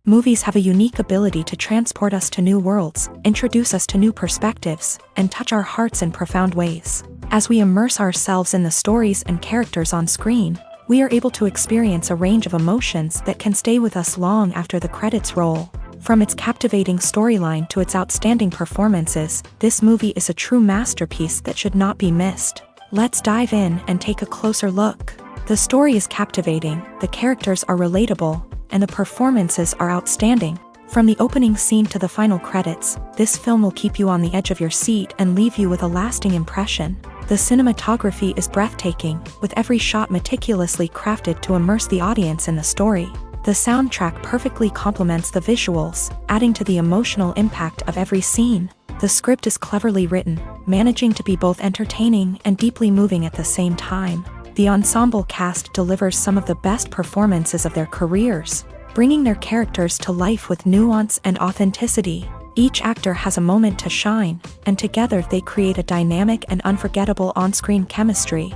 Movies have a unique ability to transport us to new worlds, introduce us to new perspectives, and touch our hearts in profound ways. As we immerse ourselves in the stories and characters on screen, we are able to experience a range of emotions that can stay with us long after the credits roll. From its captivating storyline to its outstanding performances, this movie is a true masterpiece that should not be missed. Let's dive in and take a closer look. The story is captivating, the characters are relatable, and the performances are outstanding. From the opening scene to the final credits, this film will keep you on the edge of your seat and leave you with a lasting impression. The cinematography is breathtaking, with every shot meticulously crafted to immerse the audience in the story. The soundtrack perfectly complements the visuals, adding to the emotional impact of every scene. The script is cleverly written, managing to be both entertaining and deeply moving at the same time. The ensemble cast delivers some of the best performances of their careers, bringing their characters to life with nuance and authenticity. Each actor has a moment to shine, and together they create a dynamic and unforgettable on-screen chemistry.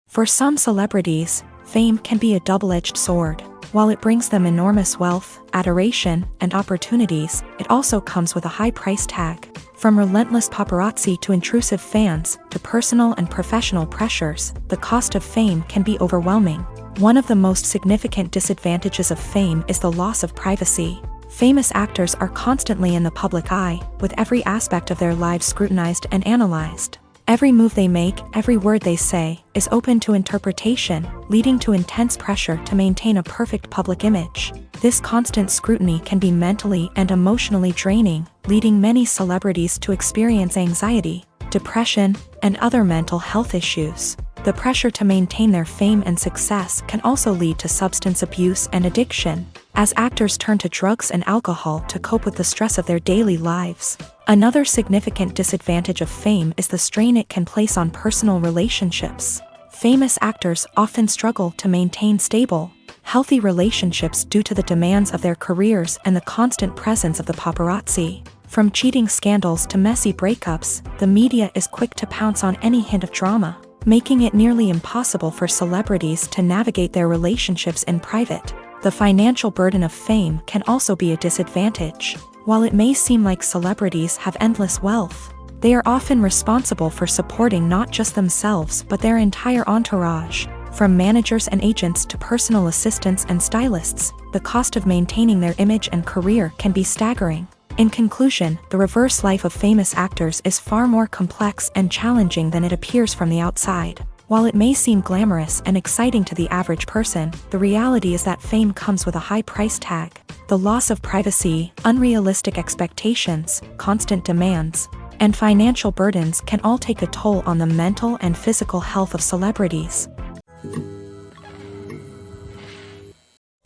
For some celebrities, fame can be a double-edged sword. While it brings them enormous wealth, adoration, and opportunities, it also comes with a high price tag. From relentless paparazzi to intrusive fans, to personal and professional pressures, the cost of fame can be overwhelming. One of the most significant disadvantages of fame is the loss of privacy. Famous actors are constantly in the public eye, with every aspect of their lives scrutinized and analyzed. Every move they make, every word they say, is open to interpretation, leading to intense pressure to maintain a perfect public image. This constant scrutiny can be mentally and emotionally draining, leading many celebrities to experience anxiety, depression, and other mental health issues. The pressure to maintain their fame and success can also lead to substance abuse and addiction, as actors turn to drugs and alcohol to cope with the stress of their daily lives. Another significant disadvantage of fame is the strain it can place on personal relationships. Famous actors often struggle to maintain stable, healthy relationships due to the demands of their careers and the constant presence of the paparazzi. From cheating scandals to messy breakups, the media is quick to pounce on any hint of drama, making it nearly impossible for celebrities to navigate their relationships in private. The financial burden of fame can also be a disadvantage. While it may seem like celebrities have endless wealth, they are often responsible for supporting not just themselves but their entire entourage. From managers and agents to personal assistants and stylists, the cost of maintaining their image and career can be staggering. In conclusion, the reverse life of famous actors is far more complex and challenging than it appears from the outside. While it may seem glamorous and exciting to the average person, the reality is that fame comes with a high price tag. The loss of privacy, unrealistic expectations, constant demands, and financial burdens can all take a toll on the mental and physical health of celebrities.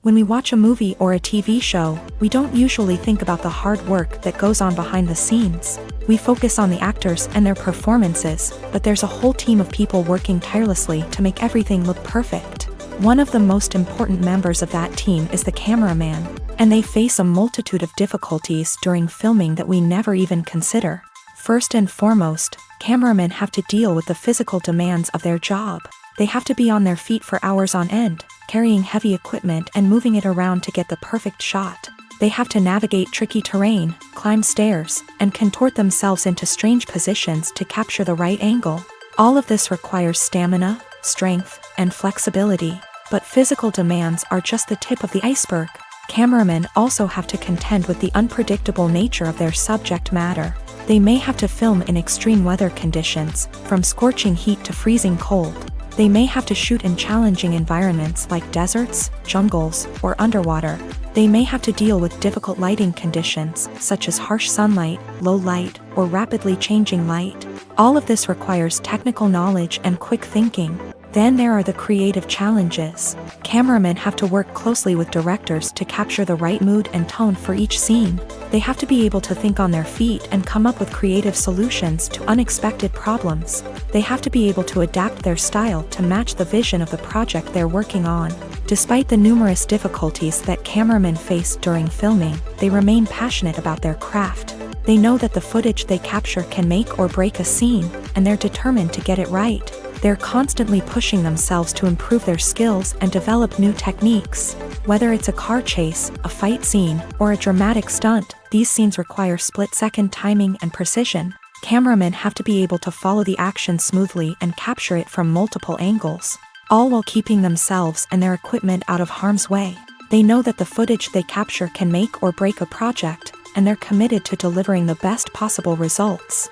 When we watch a movie or a TV show, we don't usually think about the hard work that goes on behind the scenes. We focus on the actors and their performances, but there's a whole team of people working tirelessly to make everything look perfect. One of the most important members of that team is the cameraman, and they face a multitude of difficulties during filming that we never even consider. First and foremost, cameramen have to deal with the physical demands of their job. They have to be on their feet for hours on end, carrying heavy equipment and moving it around to get the perfect shot. They have to navigate tricky terrain, climb stairs, and contort themselves into strange positions to capture the right angle. All of this requires stamina, strength, and flexibility. But physical demands are just the tip of the iceberg. Cameramen also have to contend with the unpredictable nature of their subject matter. They may have to film in extreme weather conditions, from scorching heat to freezing cold. They may have to shoot in challenging environments like deserts, jungles, or underwater. They may have to deal with difficult lighting conditions, such as harsh sunlight, low light, or rapidly changing light. All of this requires technical knowledge and quick thinking. Then there are the creative challenges. Cameramen have to work closely with directors to capture the right mood and tone for each scene. They have to be able to think on their feet and come up with creative solutions to unexpected problems. They have to be able to adapt their style to match the vision of the project they're working on. Despite the numerous difficulties that cameramen face during filming, they remain passionate about their craft. They know that the footage they capture can make or break a scene, and they're determined to get it right. They're constantly pushing themselves to improve their skills and develop new techniques. Whether it's a car chase, a fight scene, or a dramatic stunt, these scenes require split-second timing and precision. Cameramen have to be able to follow the action smoothly and capture it from multiple angles, all while keeping themselves and their equipment out of harm's way. They know that the footage they capture can make or break a project, and they're committed to delivering the best possible results.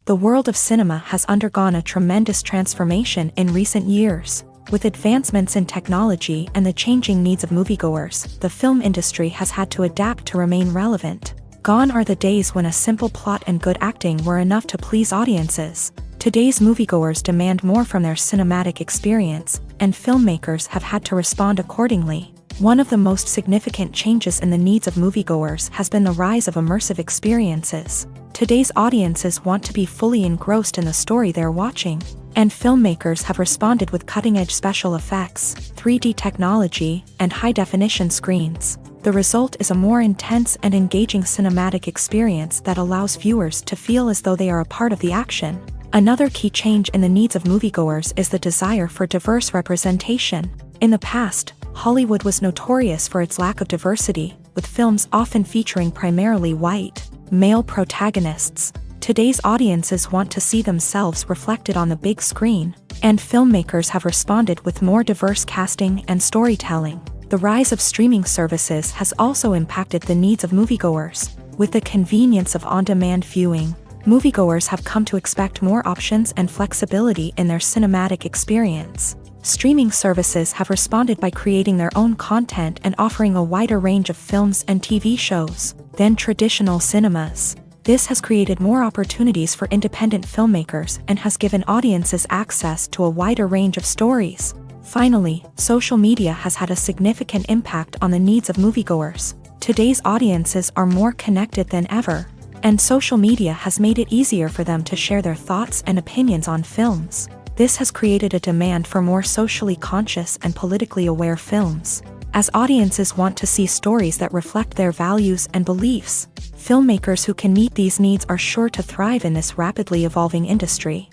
The world of cinema has undergone a tremendous transformation in recent years. With advancements in technology and the changing needs of moviegoers, the film industry has had to adapt to remain relevant. Gone are the days when a simple plot and good acting were enough to please audiences. Today's moviegoers demand more from their cinematic experience, and filmmakers have had to respond accordingly. One of the most significant changes in the needs of moviegoers has been the rise of immersive experiences. Today's audiences want to be fully engrossed in the story they're watching, and filmmakers have responded with cutting-edge special effects, 3D technology, and high-definition screens. The result is a more intense and engaging cinematic experience that allows viewers to feel as though they are a part of the action. Another key change in the needs of moviegoers is the desire for diverse representation. In the past, Hollywood was notorious for its lack of diversity, with films often featuring primarily white, male protagonists. Today's audiences want to see themselves reflected on the big screen, and filmmakers have responded with more diverse casting and storytelling. The rise of streaming services has also impacted the needs of moviegoers. With the convenience of on-demand viewing, moviegoers have come to expect more options and flexibility in their cinematic experience. Streaming services have responded by creating their own content and offering a wider range of films and TV shows than traditional cinemas. This has created more opportunities for independent filmmakers and has given audiences access to a wider range of stories. Finally, social media has had a significant impact on the needs of moviegoers. Today's audiences are more connected than ever, and social media has made it easier for them to share their thoughts and opinions on films. This has created a demand for more socially conscious and politically aware films. As audiences want to see stories that reflect their values and beliefs, filmmakers who can meet these needs are sure to thrive in this rapidly evolving industry.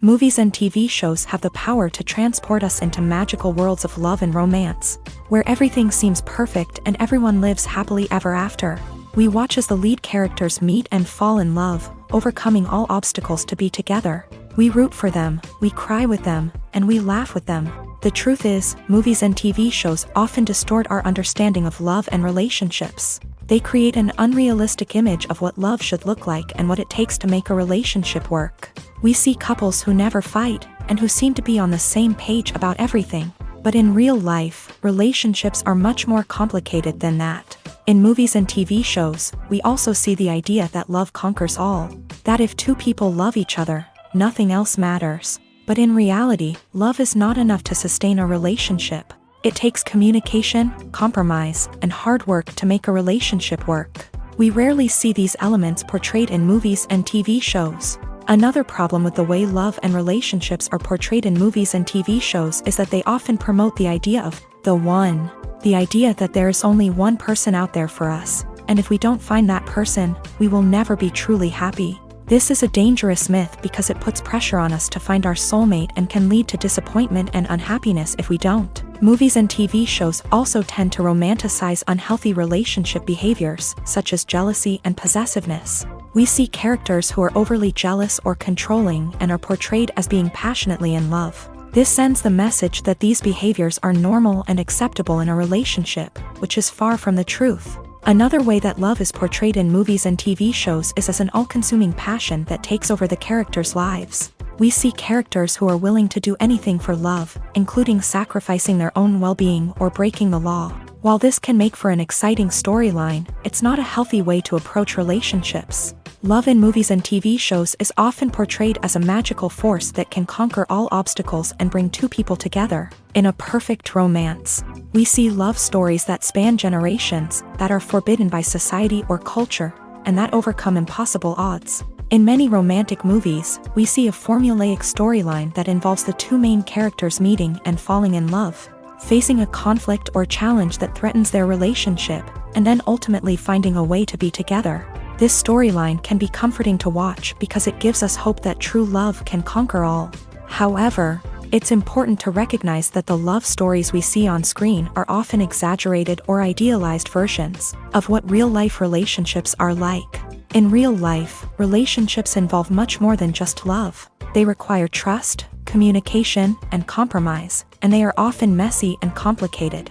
Movies and TV shows have the power to transport us into magical worlds of love and romance, where everything seems perfect and everyone lives happily ever after. We watch as the lead characters meet and fall in love, overcoming all obstacles to be together. We root for them, we cry with them, and we laugh with them. The truth is, movies and TV shows often distort our understanding of love and relationships. They create an unrealistic image of what love should look like and what it takes to make a relationship work. We see couples who never fight, and who seem to be on the same page about everything. But in real life, relationships are much more complicated than that. In movies and TV shows, we also see the idea that love conquers all. That if two people love each other, nothing else matters. But in reality, love is not enough to sustain a relationship. It takes communication, compromise, and hard work to make a relationship work. We rarely see these elements portrayed in movies and TV shows. Another problem with the way love and relationships are portrayed in movies and TV shows is that they often promote the idea of the one. The idea that there is only one person out there for us, and if we don't find that person, we will never be truly happy. This is a dangerous myth because it puts pressure on us to find our soulmate and can lead to disappointment and unhappiness if we don't. Movies and TV shows also tend to romanticize unhealthy relationship behaviors, such as jealousy and possessiveness. We see characters who are overly jealous or controlling and are portrayed as being passionately in love. This sends the message that these behaviors are normal and acceptable in a relationship, which is far from the truth. Another way that love is portrayed in movies and TV shows is as an all-consuming passion that takes over the characters' lives. We see characters who are willing to do anything for love, including sacrificing their own well-being or breaking the law. While this can make for an exciting storyline, it's not a healthy way to approach relationships. Love in movies and TV shows is often portrayed as a magical force that can conquer all obstacles and bring two people together in a perfect romance. We see love stories that span generations, that are forbidden by society or culture, and that overcome impossible odds. In many romantic movies, we see a formulaic storyline that involves the two main characters meeting and falling in love, facing a conflict or challenge that threatens their relationship, and then ultimately finding a way to be together. This storyline can be comforting to watch because it gives us hope that true love can conquer all. However, it's important to recognize that the love stories we see on screen are often exaggerated or idealized versions of what real-life relationships are like. In real life, relationships involve much more than just love. They require trust, communication, and compromise, and they are often messy and complicated.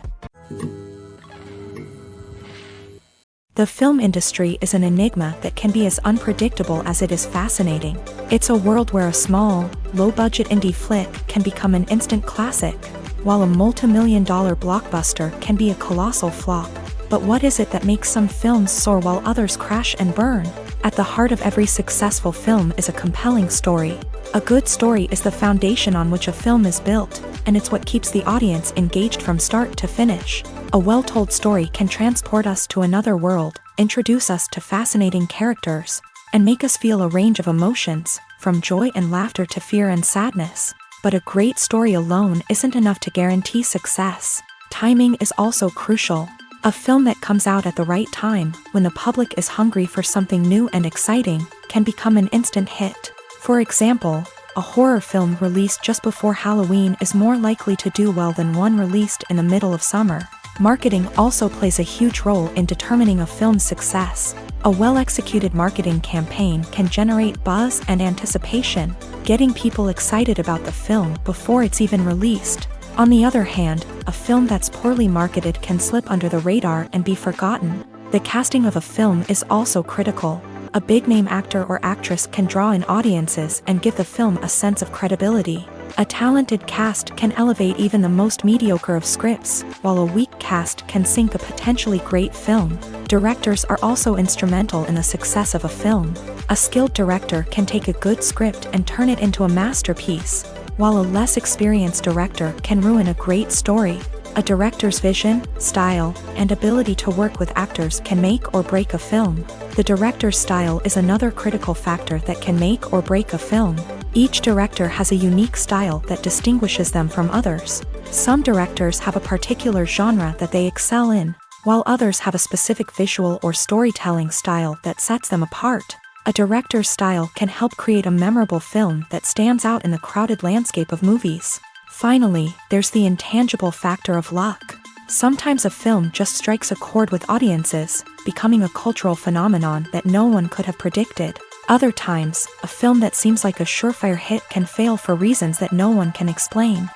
The film industry is an enigma that can be as unpredictable as it is fascinating. It's a world where a small, low-budget indie flick can become an instant classic, while a multi-million-dollar blockbuster can be a colossal flop. But what is it that makes some films soar while others crash and burn? At the heart of every successful film is a compelling story. A good story is the foundation on which a film is built, and it's what keeps the audience engaged from start to finish. A well-told story can transport us to another world, introduce us to fascinating characters, and make us feel a range of emotions, from joy and laughter to fear and sadness. But a great story alone isn't enough to guarantee success. Timing is also crucial. A film that comes out at the right time, when the public is hungry for something new and exciting, can become an instant hit. For example, a horror film released just before Halloween is more likely to do well than one released in the middle of summer. Marketing also plays a huge role in determining a film's success. A well-executed marketing campaign can generate buzz and anticipation, getting people excited about the film before it's even released. On the other hand, a film that's poorly marketed can slip under the radar and be forgotten. The casting of a film is also critical. A big-name actor or actress can draw in audiences and give the film a sense of credibility. A talented cast can elevate even the most mediocre of scripts, while a weak cast can sink a potentially great film. Directors are also instrumental in the success of a film. A skilled director can take a good script and turn it into a masterpiece, while a less experienced director can ruin a great story. A director's vision, style, and ability to work with actors can make or break a film. The director's style is another critical factor that can make or break a film. Each director has a unique style that distinguishes them from others. Some directors have a particular genre that they excel in, while others have a specific visual or storytelling style that sets them apart. A director's style can help create a memorable film that stands out in the crowded landscape of movies. Finally, there's the intangible factor of luck. Sometimes a film just strikes a chord with audiences, becoming a cultural phenomenon that no one could have predicted. Other times, a film that seems like a surefire hit can fail for reasons that no one can explain.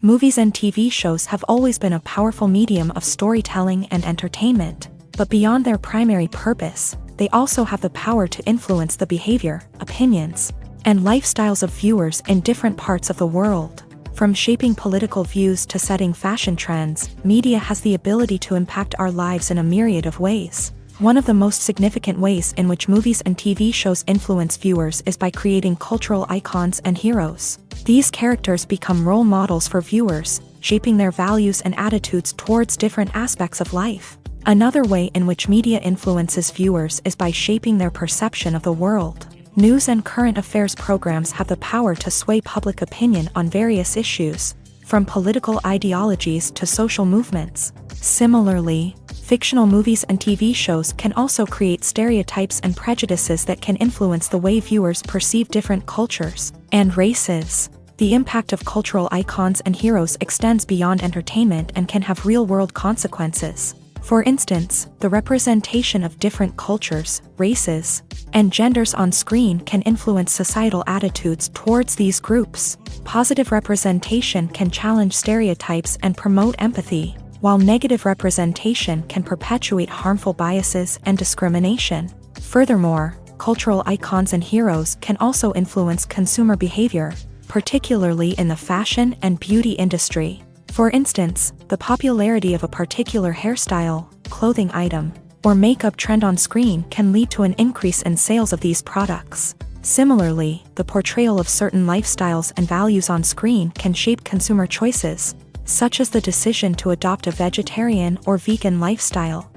Movies and TV shows have always been a powerful medium of storytelling and entertainment, but beyond their primary purpose, they also have the power to influence the behavior, opinions, and lifestyles of viewers in different parts of the world. From shaping political views to setting fashion trends, media has the ability to impact our lives in a myriad of ways. One of the most significant ways in which movies and TV shows influence viewers is by creating cultural icons and heroes. These characters become role models for viewers, shaping their values and attitudes towards different aspects of life. Another way in which media influences viewers is by shaping their perception of the world. News and current affairs programs have the power to sway public opinion on various issues, from political ideologies to social movements. Similarly, fictional movies and TV shows can also create stereotypes and prejudices that can influence the way viewers perceive different cultures and races. The impact of cultural icons and heroes extends beyond entertainment and can have real-world consequences. For instance, the representation of different cultures, races, and genders on screen can influence societal attitudes towards these groups. Positive representation can challenge stereotypes and promote empathy, while negative representation can perpetuate harmful biases and discrimination. Furthermore, cultural icons and heroes can also influence consumer behavior, particularly in the fashion and beauty industry. For instance, the popularity of a particular hairstyle, clothing item, or makeup trend on screen can lead to an increase in sales of these products. Similarly, the portrayal of certain lifestyles and values on screen can shape consumer choices, such as the decision to adopt a vegetarian or vegan lifestyle.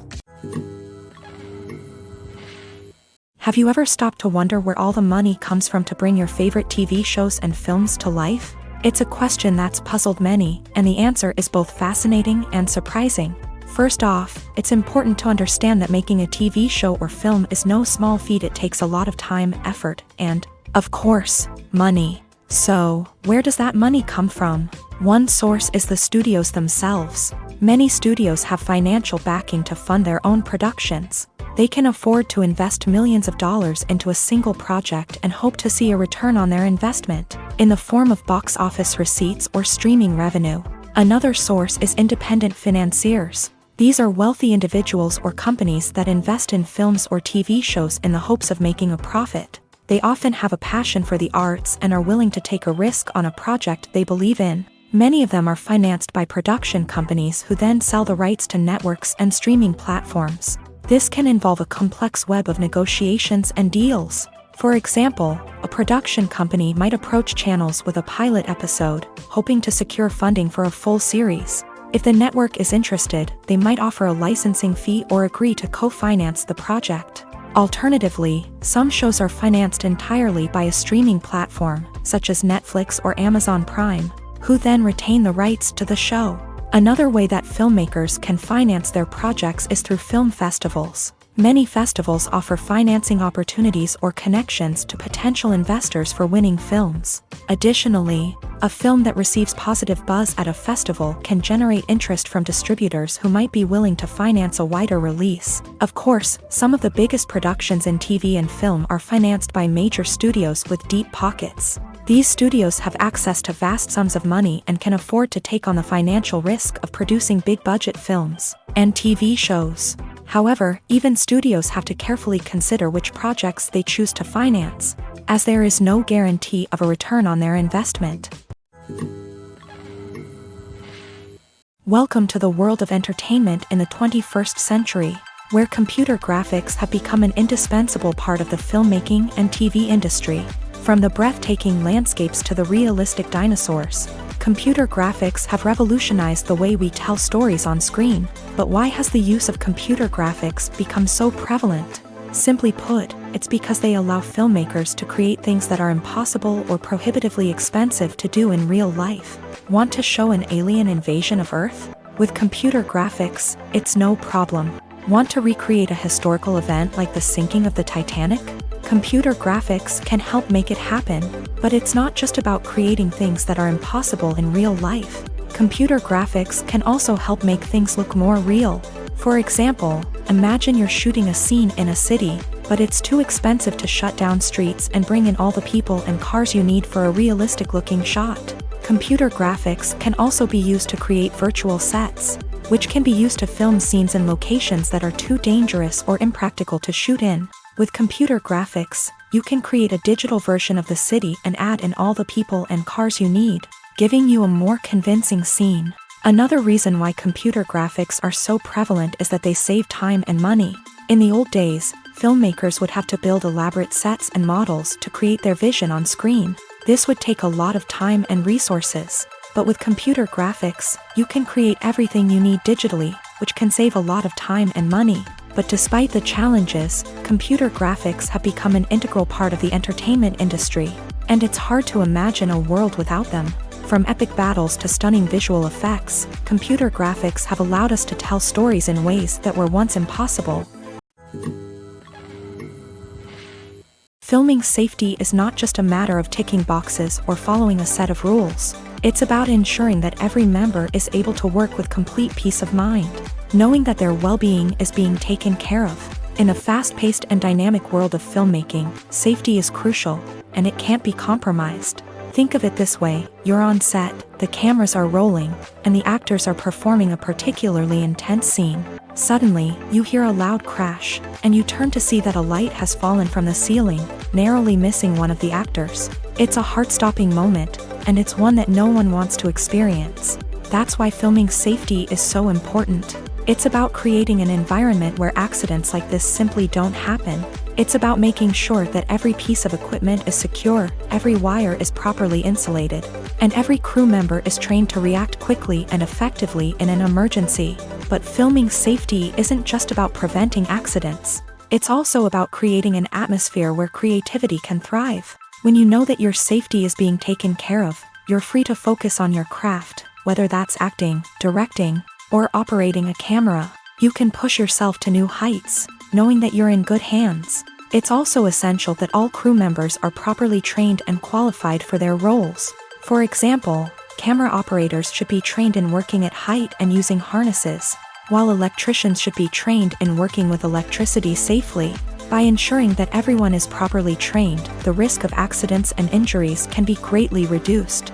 Have you ever stopped to wonder where all the money comes from to bring your favorite TV shows and films to life? It's a question that's puzzled many, and the answer is both fascinating and surprising. First off, it's important to understand that making a TV show or film is no small feat. It takes a lot of time, effort, and, of course, money. So, where does that money come from? One source is the studios themselves. Many studios have financial backing to fund their own productions. They can afford to invest millions of dollars into a single project and hope to see a return on their investment, in the form of box office receipts or streaming revenue. Another source is independent financiers. These are wealthy individuals or companies that invest in films or TV shows in the hopes of making a profit. They often have a passion for the arts and are willing to take a risk on a project they believe in. Many of them are financed by production companies who then sell the rights to networks and streaming platforms. This can involve a complex web of negotiations and deals. For example, a production company might approach channels with a pilot episode, hoping to secure funding for a full series. If the network is interested, they might offer a licensing fee or agree to co-finance the project. Alternatively, some shows are financed entirely by a streaming platform, such as Netflix or Amazon Prime, who then retain the rights to the show. Another way that filmmakers can finance their projects is through film festivals. Many festivals offer financing opportunities or connections to potential investors for winning films. Additionally, a film that receives positive buzz at a festival can generate interest from distributors who might be willing to finance a wider release. Of course, some of the biggest productions in TV and film are financed by major studios with deep pockets. These studios have access to vast sums of money and can afford to take on the financial risk of producing big-budget films and TV shows. However, even studios have to carefully consider which projects they choose to finance, as there is no guarantee of a return on their investment. Welcome to the world of entertainment in the 21st century, where computer graphics have become an indispensable part of the filmmaking and TV industry. From the breathtaking landscapes to the realistic dinosaurs, computer graphics have revolutionized the way we tell stories on screen. But why has the use of computer graphics become so prevalent? Simply put, it's because they allow filmmakers to create things that are impossible or prohibitively expensive to do in real life. Want to show an alien invasion of Earth? With computer graphics, it's no problem. Want to recreate a historical event like the sinking of the Titanic? Computer graphics can help make it happen, but it's not just about creating things that are impossible in real life. Computer graphics can also help make things look more real. For example, imagine you're shooting a scene in a city, but it's too expensive to shut down streets and bring in all the people and cars you need for a realistic-looking shot. Computer graphics can also be used to create virtual sets, which can be used to film scenes in locations that are too dangerous or impractical to shoot in. With computer graphics, you can create a digital version of the city and add in all the people and cars you need, giving you a more convincing scene. Another reason why computer graphics are so prevalent is that they save time and money. In the old days, filmmakers would have to build elaborate sets and models to create their vision on screen. This would take a lot of time and resources. But with computer graphics, you can create everything you need digitally, which can save a lot of time and money. But despite the challenges, computer graphics have become an integral part of the entertainment industry, and it's hard to imagine a world without them. From epic battles to stunning visual effects, computer graphics have allowed us to tell stories in ways that were once impossible. Filming safety is not just a matter of ticking boxes or following a set of rules. It's about ensuring that every member is able to work with complete peace of mind, knowing that their well-being is being taken care of. In a fast-paced and dynamic world of filmmaking, safety is crucial, and it can't be compromised. Think of it this way: you're on set, the cameras are rolling, and the actors are performing a particularly intense scene. Suddenly, you hear a loud crash, and you turn to see that a light has fallen from the ceiling, narrowly missing one of the actors. It's a heart-stopping moment, and it's one that no one wants to experience. That's why filming safety is so important. It's about creating an environment where accidents like this simply don't happen. It's about making sure that every piece of equipment is secure, every wire is properly insulated, and every crew member is trained to react quickly and effectively in an emergency. But filming safety isn't just about preventing accidents. It's also about creating an atmosphere where creativity can thrive. When you know that your safety is being taken care of, you're free to focus on your craft, whether that's acting, directing, or operating a camera. You can push yourself to new heights, knowing that you're in good hands. It's also essential that all crew members are properly trained and qualified for their roles. For example, camera operators should be trained in working at height and using harnesses, while electricians should be trained in working with electricity safely. By ensuring that everyone is properly trained, the risk of accidents and injuries can be greatly reduced.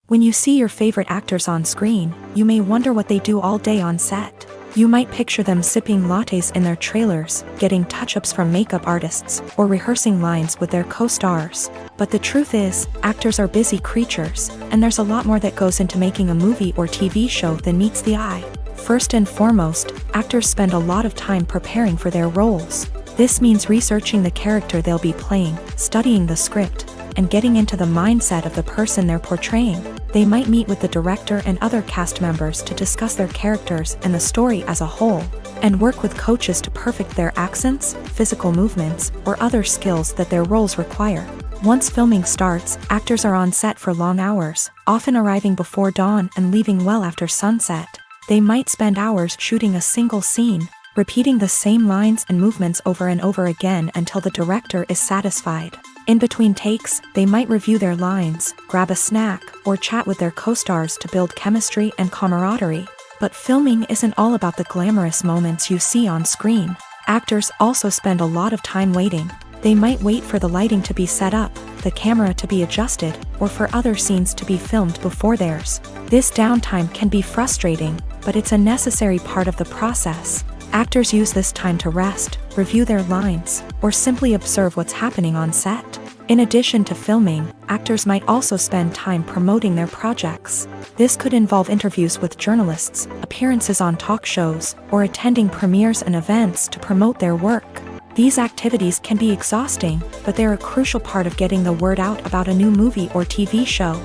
When you see your favorite actors on screen, you may wonder what they do all day on set. You might picture them sipping lattes in their trailers, getting touch-ups from makeup artists, or rehearsing lines with their co-stars. But the truth is, actors are busy creatures, and there's a lot more that goes into making a movie or TV show than meets the eye. First and foremost, actors spend a lot of time preparing for their roles. This means researching the character they'll be playing, studying the script, and getting into the mindset of the person they're portraying. They might meet with the director and other cast members to discuss their characters and the story as a whole, and work with coaches to perfect their accents, physical movements, or other skills that their roles require. Once filming starts, actors are on set for long hours, often arriving before dawn and leaving well after sunset. They might spend hours shooting a single scene, repeating the same lines and movements over and over again until the director is satisfied. In between takes, they might review their lines, grab a snack, or chat with their co-stars to build chemistry and camaraderie. But filming isn't all about the glamorous moments you see on screen. Actors also spend a lot of time waiting. They might wait for the lighting to be set up, the camera to be adjusted, or for other scenes to be filmed before theirs. This downtime can be frustrating, but it's a necessary part of the process. Actors use this time to rest, review their lines, or simply observe what's happening on set. In addition to filming, actors might also spend time promoting their projects. This could involve interviews with journalists, appearances on talk shows, or attending premieres and events to promote their work. These activities can be exhausting, but they're a crucial part of getting the word out about a new movie or TV show.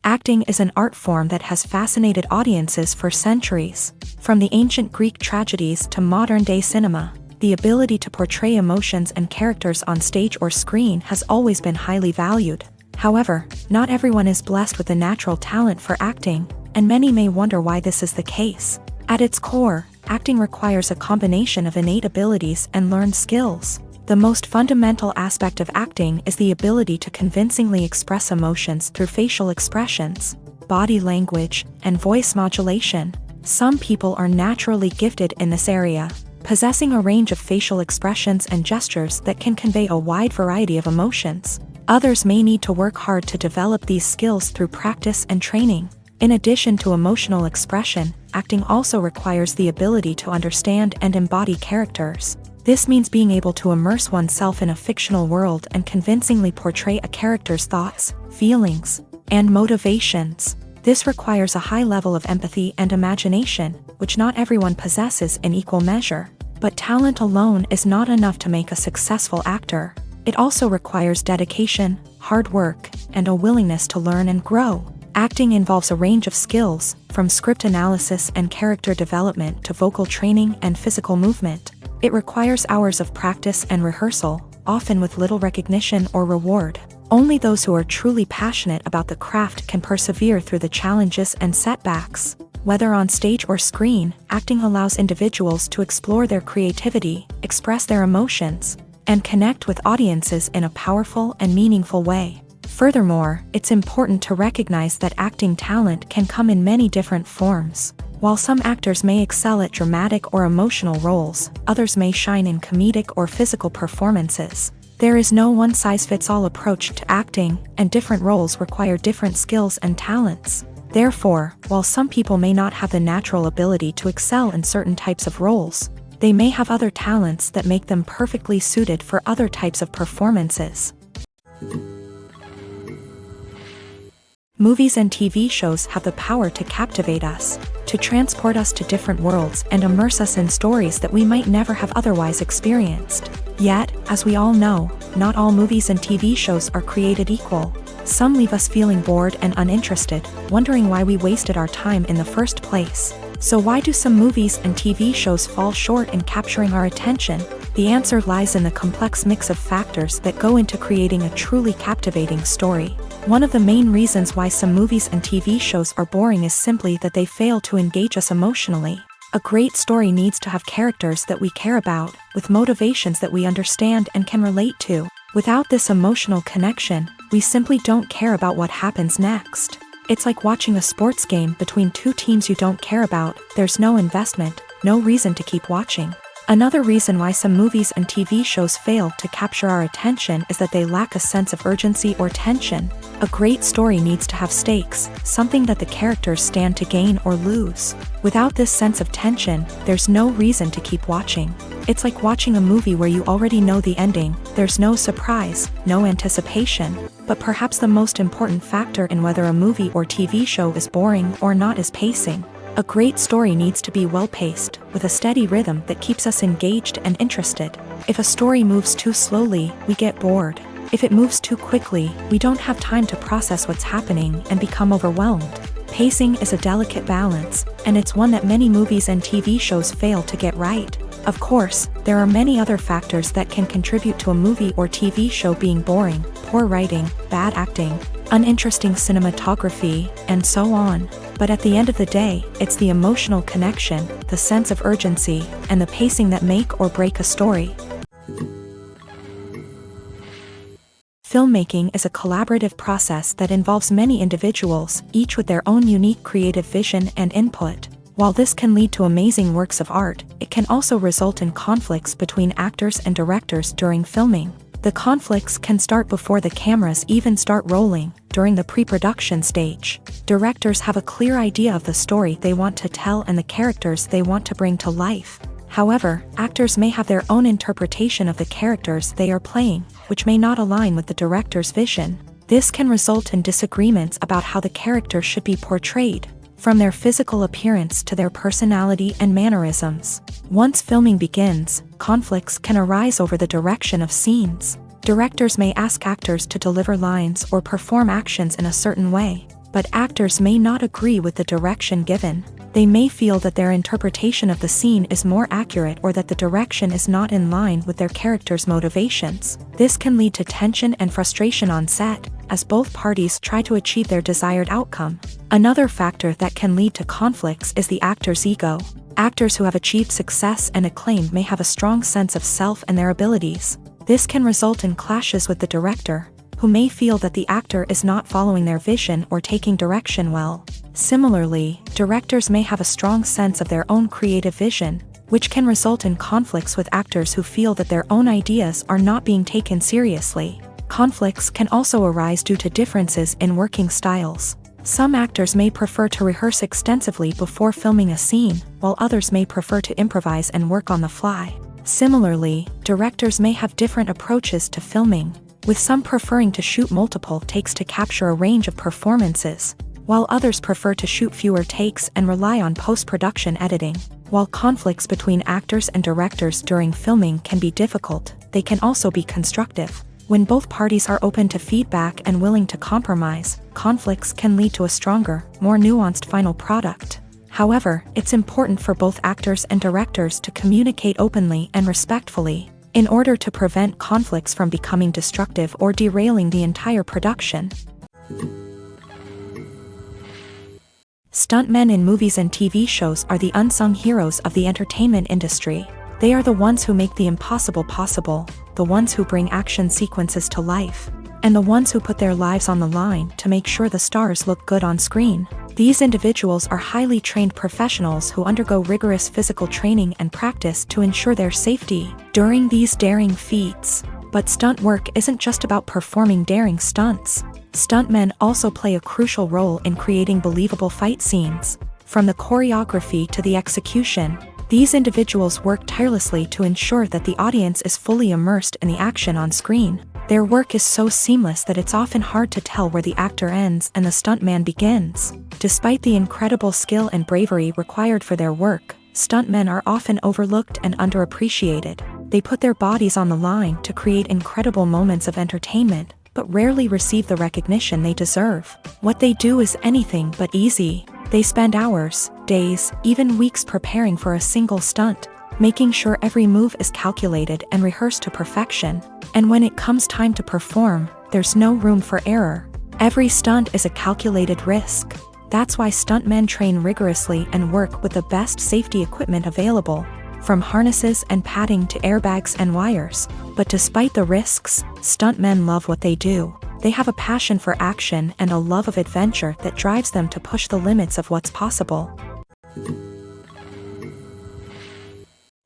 Acting is an art form that has fascinated audiences for centuries. From the ancient Greek tragedies to modern-day cinema, the ability to portray emotions and characters on stage or screen has always been highly valued. However, not everyone is blessed with a natural talent for acting, and many may wonder why this is the case. At its core, acting requires a combination of innate abilities and learned skills. The most fundamental aspect of acting is the ability to convincingly express emotions through facial expressions, body language, and voice modulation. Some people are naturally gifted in this area, possessing a range of facial expressions and gestures that can convey a wide variety of emotions. Others may need to work hard to develop these skills through practice and training. In addition to emotional expression, acting also requires the ability to understand and embody characters. This means being able to immerse oneself in a fictional world and convincingly portray a character's thoughts, feelings, and motivations. This requires a high level of empathy and imagination, which not everyone possesses in equal measure. But talent alone is not enough to make a successful actor. It also requires dedication, hard work, and a willingness to learn and grow. Acting involves a range of skills, from script analysis and character development to vocal training and physical movement. It requires hours of practice and rehearsal, often with little recognition or reward. Only those who are truly passionate about the craft can persevere through the challenges and setbacks. Whether on stage or screen, acting allows individuals to explore their creativity, express their emotions, and connect with audiences in a powerful and meaningful way. Furthermore, it's important to recognize that acting talent can come in many different forms. While some actors may excel at dramatic or emotional roles, others may shine in comedic or physical performances. There is no one-size-fits-all approach to acting, and different roles require different skills and talents. Therefore, while some people may not have the natural ability to excel in certain types of roles, they may have other talents that make them perfectly suited for other types of performances. Movies and TV shows have the power to captivate us, to transport us to different worlds and immerse us in stories that we might never have otherwise experienced. Yet, as we all know, not all movies and TV shows are created equal. Some leave us feeling bored and uninterested, wondering why we wasted our time in the first place. So why do some movies and TV shows fall short in capturing our attention? The answer lies in the complex mix of factors that go into creating a truly captivating story. One of the main reasons why some movies and TV shows are boring is simply that they fail to engage us emotionally. A great story needs to have characters that we care about, with motivations that we understand and can relate to. Without this emotional connection, we simply don't care about what happens next. It's like watching a sports game between two teams you don't care about. There's no investment, no reason to keep watching. Another reason why some movies and TV shows fail to capture our attention is that they lack a sense of urgency or tension. A great story needs to have stakes, something that the characters stand to gain or lose. Without this sense of tension, there's no reason to keep watching. It's like watching a movie where you already know the ending. There's no surprise, no anticipation. But perhaps the most important factor in whether a movie or TV show is boring or not is pacing. A great story needs to be well-paced, with a steady rhythm that keeps us engaged and interested. If a story moves too slowly, we get bored. If it moves too quickly, we don't have time to process what's happening and become overwhelmed. Pacing is a delicate balance, and it's one that many movies and TV shows fail to get right. Of course, there are many other factors that can contribute to a movie or TV show being boring: poor writing, bad acting, uninteresting cinematography, and so on. But at the end of the day, it's the emotional connection, the sense of urgency, and the pacing that make or break a story. Filmmaking is a collaborative process that involves many individuals, each with their own unique creative vision and input. While this can lead to amazing works of art, it can also result in conflicts between actors and directors during filming. The conflicts can start before the cameras even start rolling, during the pre-production stage. Directors have a clear idea of the story they want to tell and the characters they want to bring to life. However, actors may have their own interpretation of the characters they are playing, which may not align with the director's vision. This can result in disagreements about how the character should be portrayed, from their physical appearance to their personality and mannerisms. Once filming begins, conflicts can arise over the direction of scenes. Directors may ask actors to deliver lines or perform actions in a certain way, but actors may not agree with the direction given. They may feel that their interpretation of the scene is more accurate or that the direction is not in line with their character's motivations. This can lead to tension and frustration on set, as both parties try to achieve their desired outcome. Another factor that can lead to conflicts is the actor's ego. Actors who have achieved success and acclaim may have a strong sense of self and their abilities. This can result in clashes with the director, who may feel that the actor is not following their vision or taking direction well. Similarly, directors may have a strong sense of their own creative vision, which can result in conflicts with actors who feel that their own ideas are not being taken seriously. Conflicts can also arise due to differences in working styles. Some actors may prefer to rehearse extensively before filming a scene, while others may prefer to improvise and work on the fly. Similarly, directors may have different approaches to filming, with some preferring to shoot multiple takes to capture a range of performances, while others prefer to shoot fewer takes and rely on post-production editing. While conflicts between actors and directors during filming can be difficult, they can also be constructive. When both parties are open to feedback and willing to compromise, conflicts can lead to a stronger, more nuanced final product. However, it's important for both actors and directors to communicate openly and respectfully, in order to prevent conflicts from becoming destructive or derailing the entire production. Stuntmen in movies and TV shows are the unsung heroes of the entertainment industry. They are the ones who make the impossible possible, the ones who bring action sequences to life, and the ones who put their lives on the line to make sure the stars look good on screen. These individuals are highly trained professionals who undergo rigorous physical training and practice to ensure their safety during these daring feats. But stunt work isn't just about performing daring stunts. Stuntmen also play a crucial role in creating believable fight scenes. From the choreography to the execution, these individuals work tirelessly to ensure that the audience is fully immersed in the action on screen. Their work is so seamless that it's often hard to tell where the actor ends and the stuntman begins. Despite the incredible skill and bravery required for their work, stuntmen are often overlooked and underappreciated. They put their bodies on the line to create incredible moments of entertainment, but rarely receive the recognition they deserve. What they do is anything but easy. They spend hours, days, even weeks preparing for a single stunt. making sure every move is calculated and rehearsed to perfection. And when it comes time to perform, there's no room for error. Every stunt is a calculated risk. That's why stuntmen train rigorously and work with the best safety equipment available, from harnesses and padding to airbags and wires. But despite the risks, stuntmen love what they do. They have a passion for action and a love of adventure that drives them to push the limits of what's possible.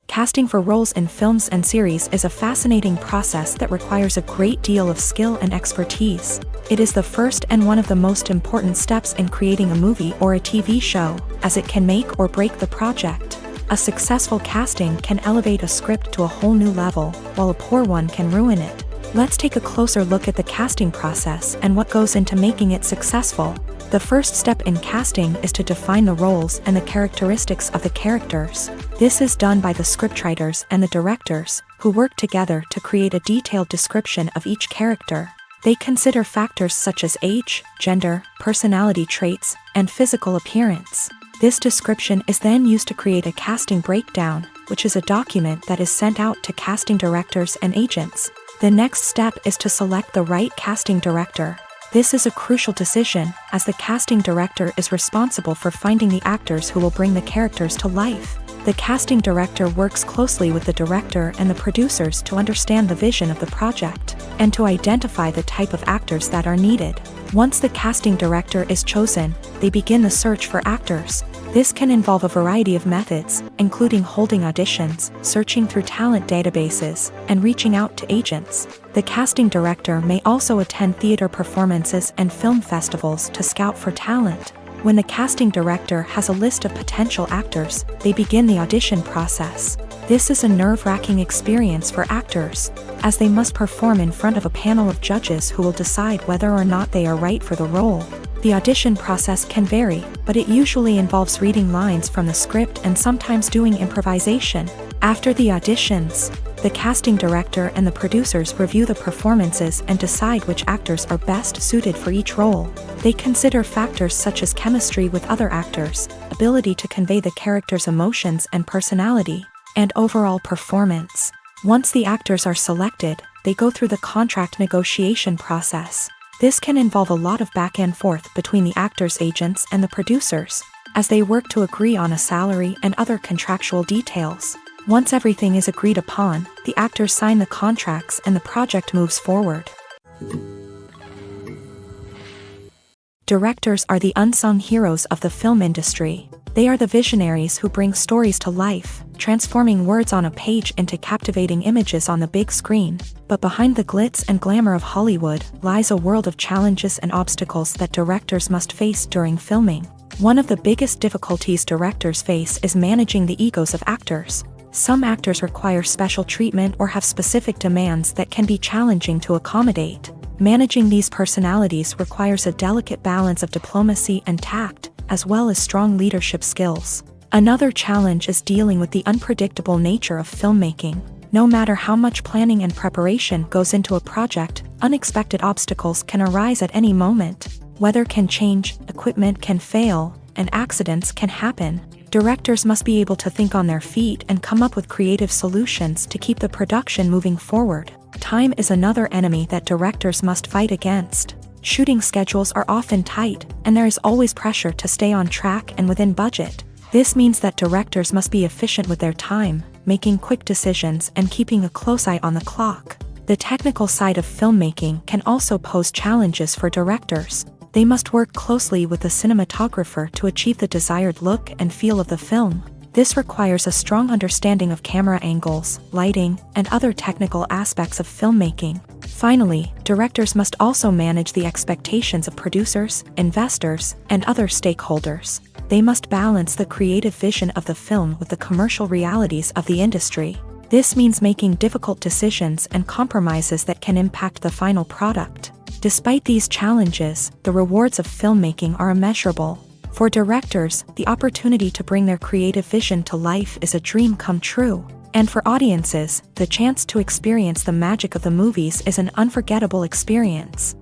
Casting for roles in films and series is a fascinating process that requires a great deal of skill and expertise. It is the first and one of the most important steps in creating a movie or a TV show, as it can make or break the project. A successful casting can elevate a script to a whole new level, while a poor one can ruin it. Let's take a closer look at the casting process and what goes into making it successful. The first step in casting is to define the roles and the characteristics of the characters. This is done by the scriptwriters and the directors, who work together to create a detailed description of each character. They consider factors such as age, gender, personality traits, and physical appearance. This description is then used to create a casting breakdown, which is a document that is sent out to casting directors and agents. The next step is to select the right casting director. This is a crucial decision, as the casting director is responsible for finding the actors who will bring the characters to life. The casting director works closely with the director and the producers to understand the vision of the project, and to identify the type of actors that are needed. Once the casting director is chosen, they begin the search for actors. This can involve a variety of methods, including holding auditions, searching through talent databases, and reaching out to agents. The casting director may also attend theater performances and film festivals to scout for talent. When the casting director has a list of potential actors, they begin the audition process. This is a nerve-wracking experience for actors, as they must perform in front of a panel of judges who will decide whether or not they are right for the role. The audition process can vary, but it usually involves reading lines from the script and sometimes doing improvisation. After the auditions, the casting director and the producers review the performances and decide which actors are best suited for each role. They consider factors such as chemistry with other actors, ability to convey the character's emotions and personality, and overall performance. Once the actors are selected, they go through the contract negotiation process. This can involve a lot of back and forth between the actors' agents and the producers, as they work to agree on a salary and other contractual details. Once everything is agreed upon, the actors sign the contracts and the project moves forward. Directors are the unsung heroes of the film industry. They are the visionaries who bring stories to life, transforming words on a page into captivating images on the big screen. But behind the glitz and glamour of Hollywood lies a world of challenges and obstacles that directors must face during filming. One of the biggest difficulties directors face is managing the egos of actors. Some actors require special treatment or have specific demands that can be challenging to accommodate. Managing these personalities requires a delicate balance of diplomacy and tact, as well as strong leadership skills. Another challenge is dealing with the unpredictable nature of filmmaking. No matter how much planning and preparation goes into a project, unexpected obstacles can arise at any moment. Weather can change, equipment can fail, and accidents can happen. Directors must be able to think on their feet and come up with creative solutions to keep the production moving forward. Time is another enemy that directors must fight against. Shooting schedules are often tight, and there is always pressure to stay on track and within budget. This means that directors must be efficient with their time, making quick decisions and keeping a close eye on the clock. The technical side of filmmaking can also pose challenges for directors. They must work closely with the cinematographer to achieve the desired look and feel of the film. This requires a strong understanding of camera angles, lighting, and other technical aspects of filmmaking. Finally, directors must also manage the expectations of producers, investors, and other stakeholders. They must balance the creative vision of the film with the commercial realities of the industry. This means making difficult decisions and compromises that can impact the final product. Despite these challenges, the rewards of filmmaking are immeasurable. For directors, the opportunity to bring their creative vision to life is a dream come true. And for audiences, the chance to experience the magic of the movies is an unforgettable experience.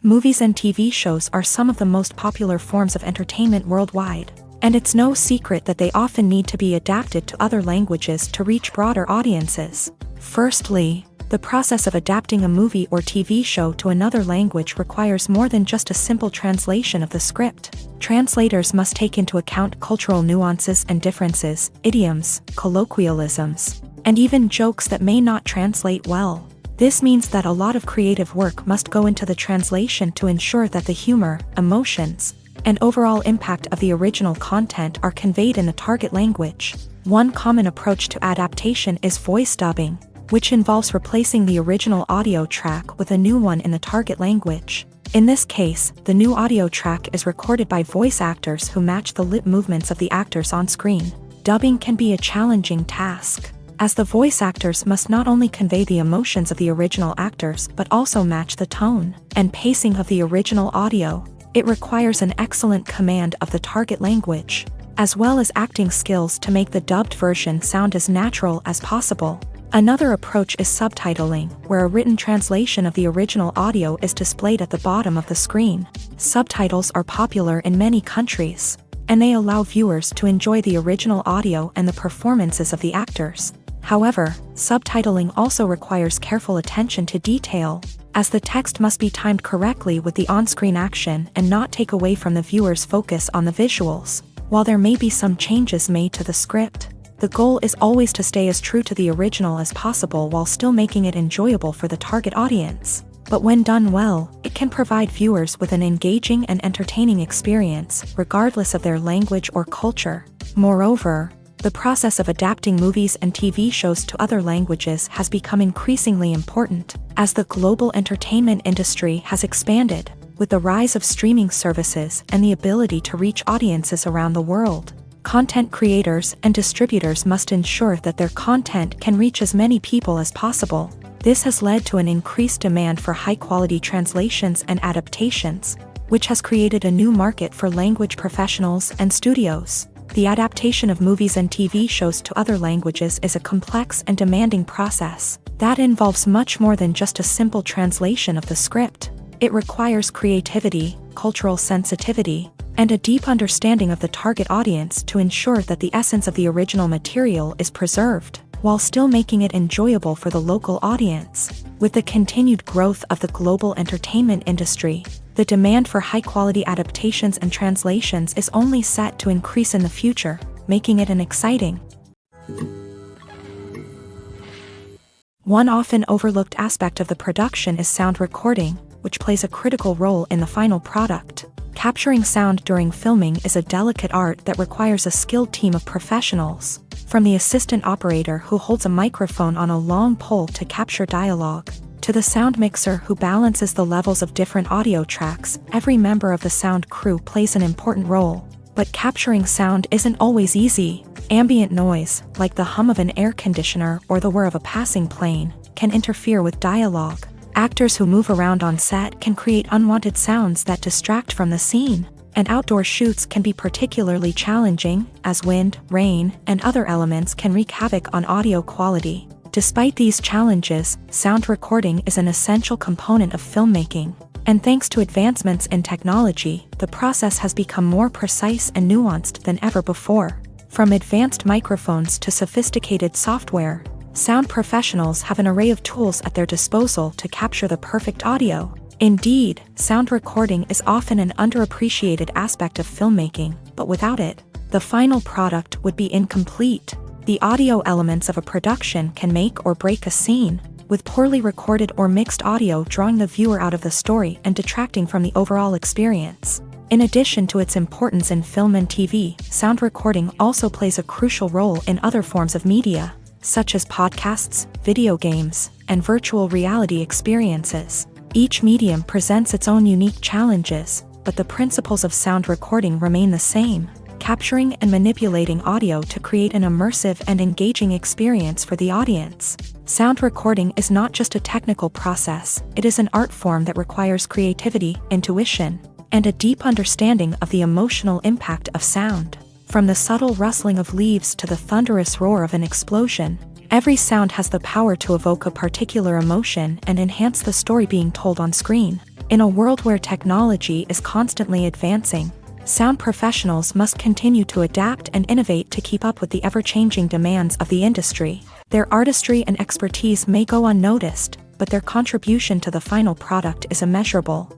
Movies and TV shows are some of the most popular forms of entertainment worldwide. And it's no secret that they often need to be adapted to other languages to reach broader audiences. Firstly, the process of adapting a movie or TV show to another language requires more than just a simple translation of the script. Translators must take into account cultural nuances and differences, idioms, colloquialisms, and even jokes that may not translate well. This means that a lot of creative work must go into the translation to ensure that the humor, emotions, and overall impact of the original content are conveyed in the target language. One common approach to adaptation is voice dubbing, which involves replacing the original audio track with a new one in the target language. In this case, the new audio track is recorded by voice actors who match the lip movements of the actors on screen. Dubbing can be a challenging task, as the voice actors must not only convey the emotions of the original actors but also match the tone and pacing of the original audio. It requires an excellent command of the target language, as well as acting skills to make the dubbed version sound as natural as possible. Another approach is subtitling, where a written translation of the original audio is displayed at the bottom of the screen. Subtitles are popular in many countries, and they allow viewers to enjoy the original audio and the performances of the actors. However, subtitling also requires careful attention to detail, as the text must be timed correctly with the on-screen action and not take away from the viewer's focus on the visuals. While there may be some changes made to the script, the goal is always to stay as true to the original as possible while still making it enjoyable for the target audience. But when done well, it can provide viewers with an engaging and entertaining experience, regardless of their language or culture. Moreover, the process of adapting movies and TV shows to other languages has become increasingly important, as the global entertainment industry has expanded, with the rise of streaming services and the ability to reach audiences around the world. Content creators and distributors must ensure that their content can reach as many people as possible. This has led to an increased demand for high-quality translations and adaptations, which has created a new market for language professionals and studios. The adaptation of movies and TV shows to other languages is a complex and demanding process that involves much more than just a simple translation of the script. It requires creativity, cultural sensitivity, and a deep understanding of the target audience to ensure that the essence of the original material is preserved, while still making it enjoyable for the local audience. With the continued growth of the global entertainment industry, the demand for high-quality adaptations and translations is only set to increase in the future, making it an exciting. One often overlooked aspect of the production is sound recording, which plays a critical role in the final product. Capturing sound during filming is a delicate art that requires a skilled team of professionals, from the assistant operator who holds a microphone on a long pole to capture dialogue, to the sound mixer who balances the levels of different audio tracks. Every member of the sound crew plays an important role. But capturing sound isn't always easy. Ambient noise, like the hum of an air conditioner or the whir of a passing plane, can interfere with dialogue. Actors who move around on set can create unwanted sounds that distract from the scene, and outdoor shoots can be particularly challenging, as wind, rain, and other elements can wreak havoc on audio quality. Despite these challenges, sound recording is an essential component of filmmaking, and thanks to advancements in technology, the process has become more precise and nuanced than ever before. From advanced microphones to sophisticated software, sound professionals have an array of tools at their disposal to capture the perfect audio. Indeed, sound recording is often an underappreciated aspect of filmmaking, but without it, the final product would be incomplete. The audio elements of a production can make or break a scene, with poorly recorded or mixed audio drawing the viewer out of the story and detracting from the overall experience. In addition to its importance in film and TV, sound recording also plays a crucial role in other forms of media, such as podcasts, video games, and virtual reality experiences. Each medium presents its own unique challenges, but the principles of sound recording remain the same: capturing and manipulating audio to create an immersive and engaging experience for the audience. Sound recording is not just a technical process, it is an art form that requires creativity, intuition, and a deep understanding of the emotional impact of sound. From the subtle rustling of leaves to the thunderous roar of an explosion, every sound has the power to evoke a particular emotion and enhance the story being told on screen. In a world where technology is constantly advancing, Sound professionals must continue to adapt and innovate to keep up with the ever-changing demands of the industry. Their artistry and expertise may go unnoticed, but their contribution to the final product is immeasurable.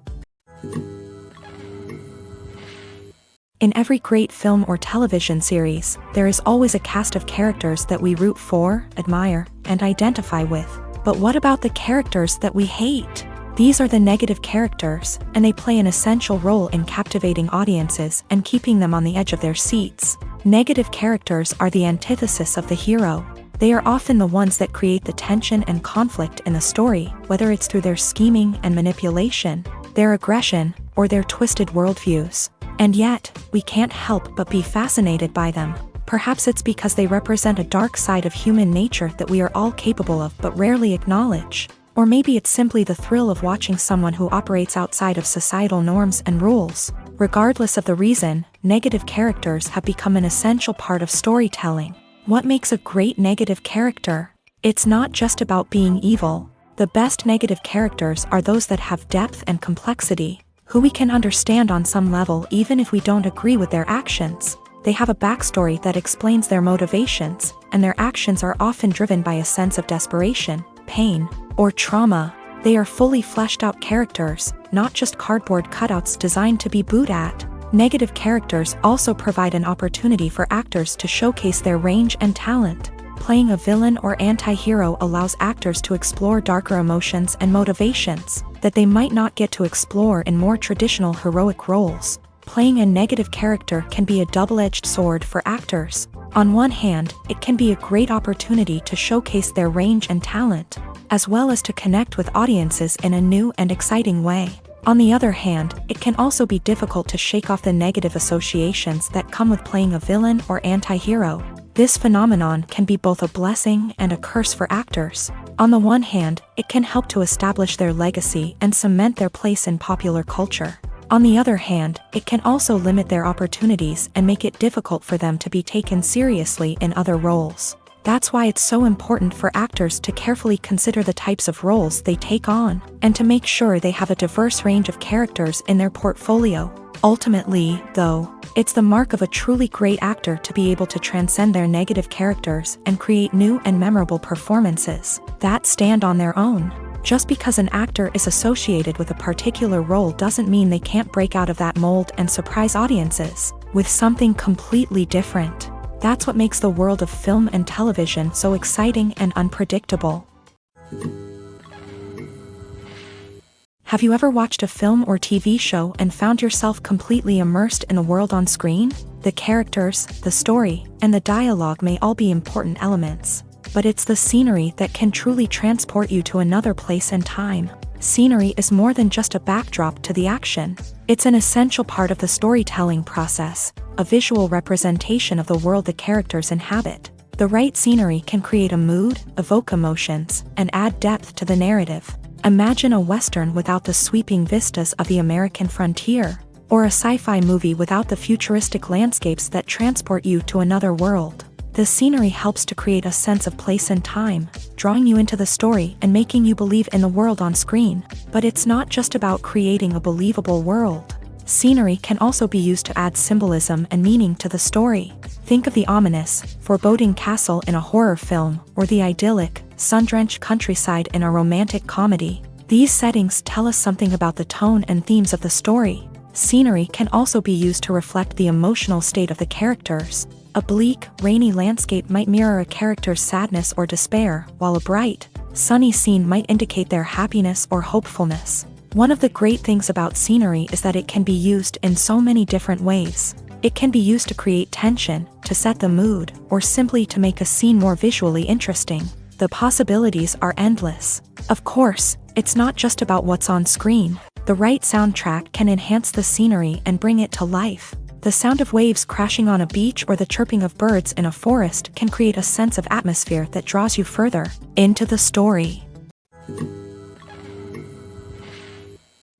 In every great film or television series, there is always a cast of characters that we root for, admire, and identify with. But what about the characters that we hate? These are the negative characters, and they play an essential role in captivating audiences and keeping them on the edge of their seats. Negative characters are the antithesis of the hero. They are often the ones that create the tension and conflict in the story, whether it's through their scheming and manipulation, their aggression, or their twisted worldviews. And yet, we can't help but be fascinated by them. Perhaps it's because they represent a dark side of human nature that we are all capable of but rarely acknowledge. Or maybe it's simply the thrill of watching someone who operates outside of societal norms and rules. Regardless of the reason, negative characters have become an essential part of storytelling. What makes a great negative character? It's not just about being evil. The best negative characters are those that have depth and complexity, who we can understand on some level even if we don't agree with their actions. They have a backstory that explains their motivations, and their actions are often driven by a sense of desperation, pain, or trauma. They are fully fleshed out characters, not just cardboard cutouts designed to be booed at. Negative characters also provide an opportunity for actors to showcase their range and talent. Playing a villain or anti-hero allows actors to explore darker emotions and motivations that they might not get to explore in more traditional heroic roles. Playing a negative character can be a double-edged sword for actors. On one hand, it can be a great opportunity to showcase their range and talent, as well as to connect with audiences in a new and exciting way. On the other hand, it can also be difficult to shake off the negative associations that come with playing a villain or anti-hero. This phenomenon can be both a blessing and a curse for actors. On the one hand, it can help to establish their legacy and cement their place in popular culture. On the other hand, it can also limit their opportunities and make it difficult for them to be taken seriously in other roles. That's why it's so important for actors to carefully consider the types of roles they take on, and to make sure they have a diverse range of characters in their portfolio. Ultimately, though, it's the mark of a truly great actor to be able to transcend their negative characters and create new and memorable performances that stand on their own. Just because an actor is associated with a particular role doesn't mean they can't break out of that mold and surprise audiences with something completely different. That's what makes the world of film and television so exciting and unpredictable. Have you ever watched a film or TV show and found yourself completely immersed in the world on screen? The characters, the story, and the dialogue may all be important elements, but it's the scenery that can truly transport you to another place and time. Scenery is more than just a backdrop to the action. It's an essential part of the storytelling process, a visual representation of the world the characters inhabit. The right scenery can create a mood, evoke emotions, and add depth to the narrative. Imagine a Western without the sweeping vistas of the American frontier, or a sci-fi movie without the futuristic landscapes that transport you to another world. The scenery helps to create a sense of place and time, drawing you into the story and making you believe in the world on screen. But it's not just about creating a believable world. Scenery can also be used to add symbolism and meaning to the story. Think of the ominous, foreboding castle in a horror film, or the idyllic, sun-drenched countryside in a romantic comedy. These settings tell us something about the tone and themes of the story. Scenery can also be used to reflect the emotional state of the characters. A bleak, rainy landscape might mirror a character's sadness or despair, while a bright, sunny scene might indicate their happiness or hopefulness. One of the great things about scenery is that it can be used in so many different ways. It can be used to create tension, to set the mood, or simply to make a scene more visually interesting. The possibilities are endless. Of course, it's not just about what's on screen. The right soundtrack can enhance the scenery and bring it to life. The sound of waves crashing on a beach or the chirping of birds in a forest can create a sense of atmosphere that draws you further into the story.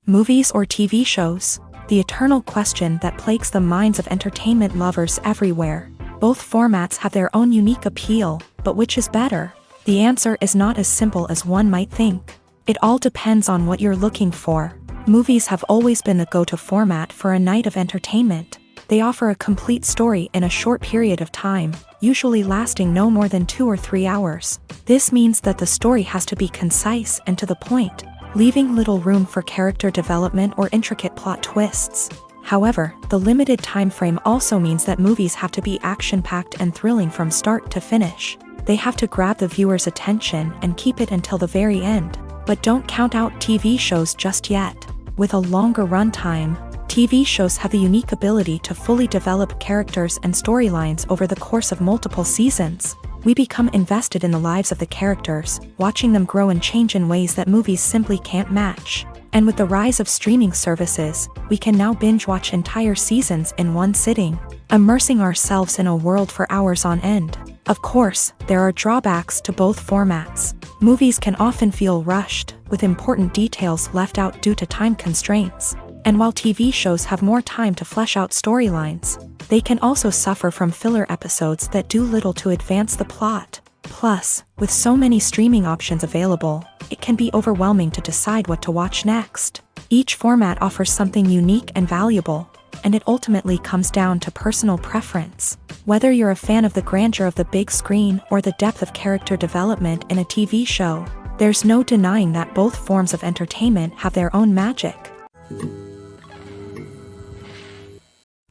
Movies or TV shows? The eternal question that plagues the minds of entertainment lovers everywhere. Both formats have their own unique appeal, but which is better? The answer is not as simple as one might think. It all depends on what you're looking for. Movies have always been the go-to format for a night of entertainment. They offer a complete story in a short period of time, usually lasting no more than 2 or 3 hours. This means that the story has to be concise and to the point, leaving little room for character development or intricate plot twists. However, the limited time frame also means that movies have to be action-packed and thrilling from start to finish. They have to grab the viewer's attention and keep it until the very end. But don't count out TV shows just yet. With a longer runtime, TV shows have the unique ability to fully develop characters and storylines over the course of multiple seasons. We become invested in the lives of the characters, watching them grow and change in ways that movies simply can't match. And with the rise of streaming services, we can now binge-watch entire seasons in one sitting, immersing ourselves in a world for hours on end. Of course, there are drawbacks to both formats. Movies can often feel rushed, with important details left out due to time constraints. And while TV shows have more time to flesh out storylines, they can also suffer from filler episodes that do little to advance the plot. Plus, with so many streaming options available, it can be overwhelming to decide what to watch next. Each format offers something unique and valuable, and it ultimately comes down to personal preference. Whether you're a fan of the grandeur of the big screen or the depth of character development in a TV show, there's no denying that both forms of entertainment have their own magic.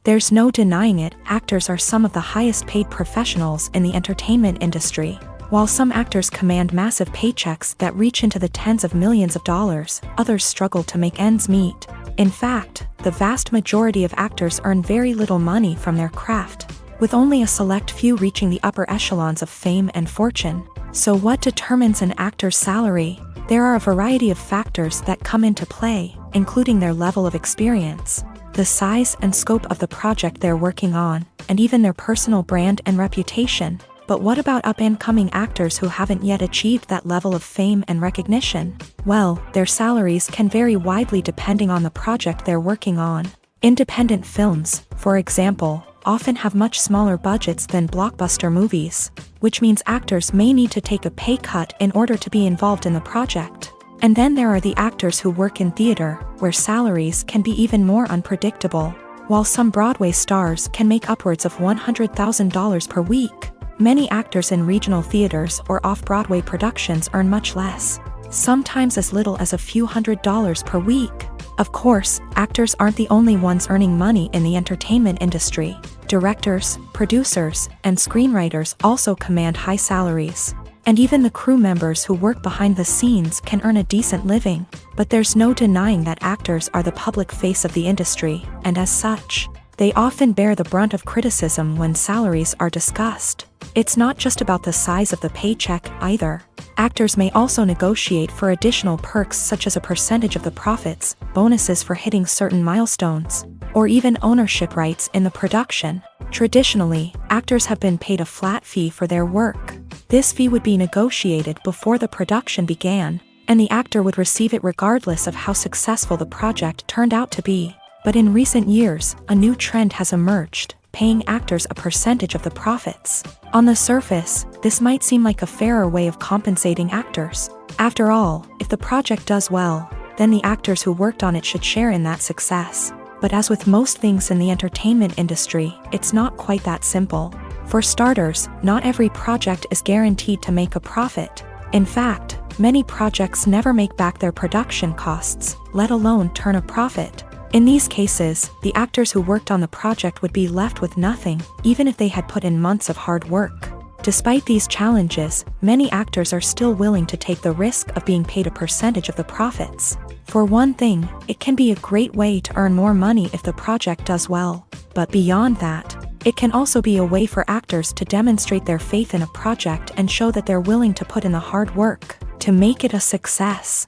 There's no denying it, actors are some of the highest paid professionals in the entertainment industry. While some actors command massive paychecks that reach into the tens of millions of dollars, others struggle to make ends meet. In fact, the vast majority of actors earn very little money from their craft, with only a select few reaching the upper echelons of fame and fortune. So what determines an actor's salary? There are a variety of factors that come into play, including their level of experience, the size and scope of the project they're working on, and even their personal brand and reputation. But what about up-and-coming actors who haven't yet achieved that level of fame and recognition? Well, their salaries can vary widely depending on the project they're working on. Independent films, for example, often have much smaller budgets than blockbuster movies, which means actors may need to take a pay cut in order to be involved in the project. And then there are the actors who work in theater, where salaries can be even more unpredictable. While some Broadway stars can make upwards of $100,000 per week, many actors in regional theaters or off-Broadway productions earn much less, sometimes as little as a few $100s per week. Of course, actors aren't the only ones earning money in the entertainment industry. Directors, producers, and screenwriters also command high salaries. And even the crew members who work behind the scenes can earn a decent living. But there's no denying that actors are the public face of the industry, and as such, they often bear the brunt of criticism when salaries are discussed. It's not just about the size of the paycheck either. Actors may also negotiate for additional perks such as a percentage of the profits, bonuses for hitting certain milestones, or even ownership rights in the production. Traditionally, actors have been paid a flat fee for their work. This fee would be negotiated before the production began, and the actor would receive it regardless of how successful the project turned out to be. But in recent years, a new trend has emerged, paying actors a percentage of the profits. On the surface, this might seem like a fairer way of compensating actors. After all, if the project does well, then the actors who worked on it should share in that success. But as with most things in the entertainment industry, it's not quite that simple. For starters, not every project is guaranteed to make a profit. In fact, many projects never make back their production costs, let alone turn a profit. In these cases, the actors who worked on the project would be left with nothing, even if they had put in months of hard work. Despite these challenges, many actors are still willing to take the risk of being paid a percentage of the profits. For one thing, it can be a great way to earn more money if the project does well. But beyond that, it can also be a way for actors to demonstrate their faith in a project and show that they're willing to put in the hard work to make it a success.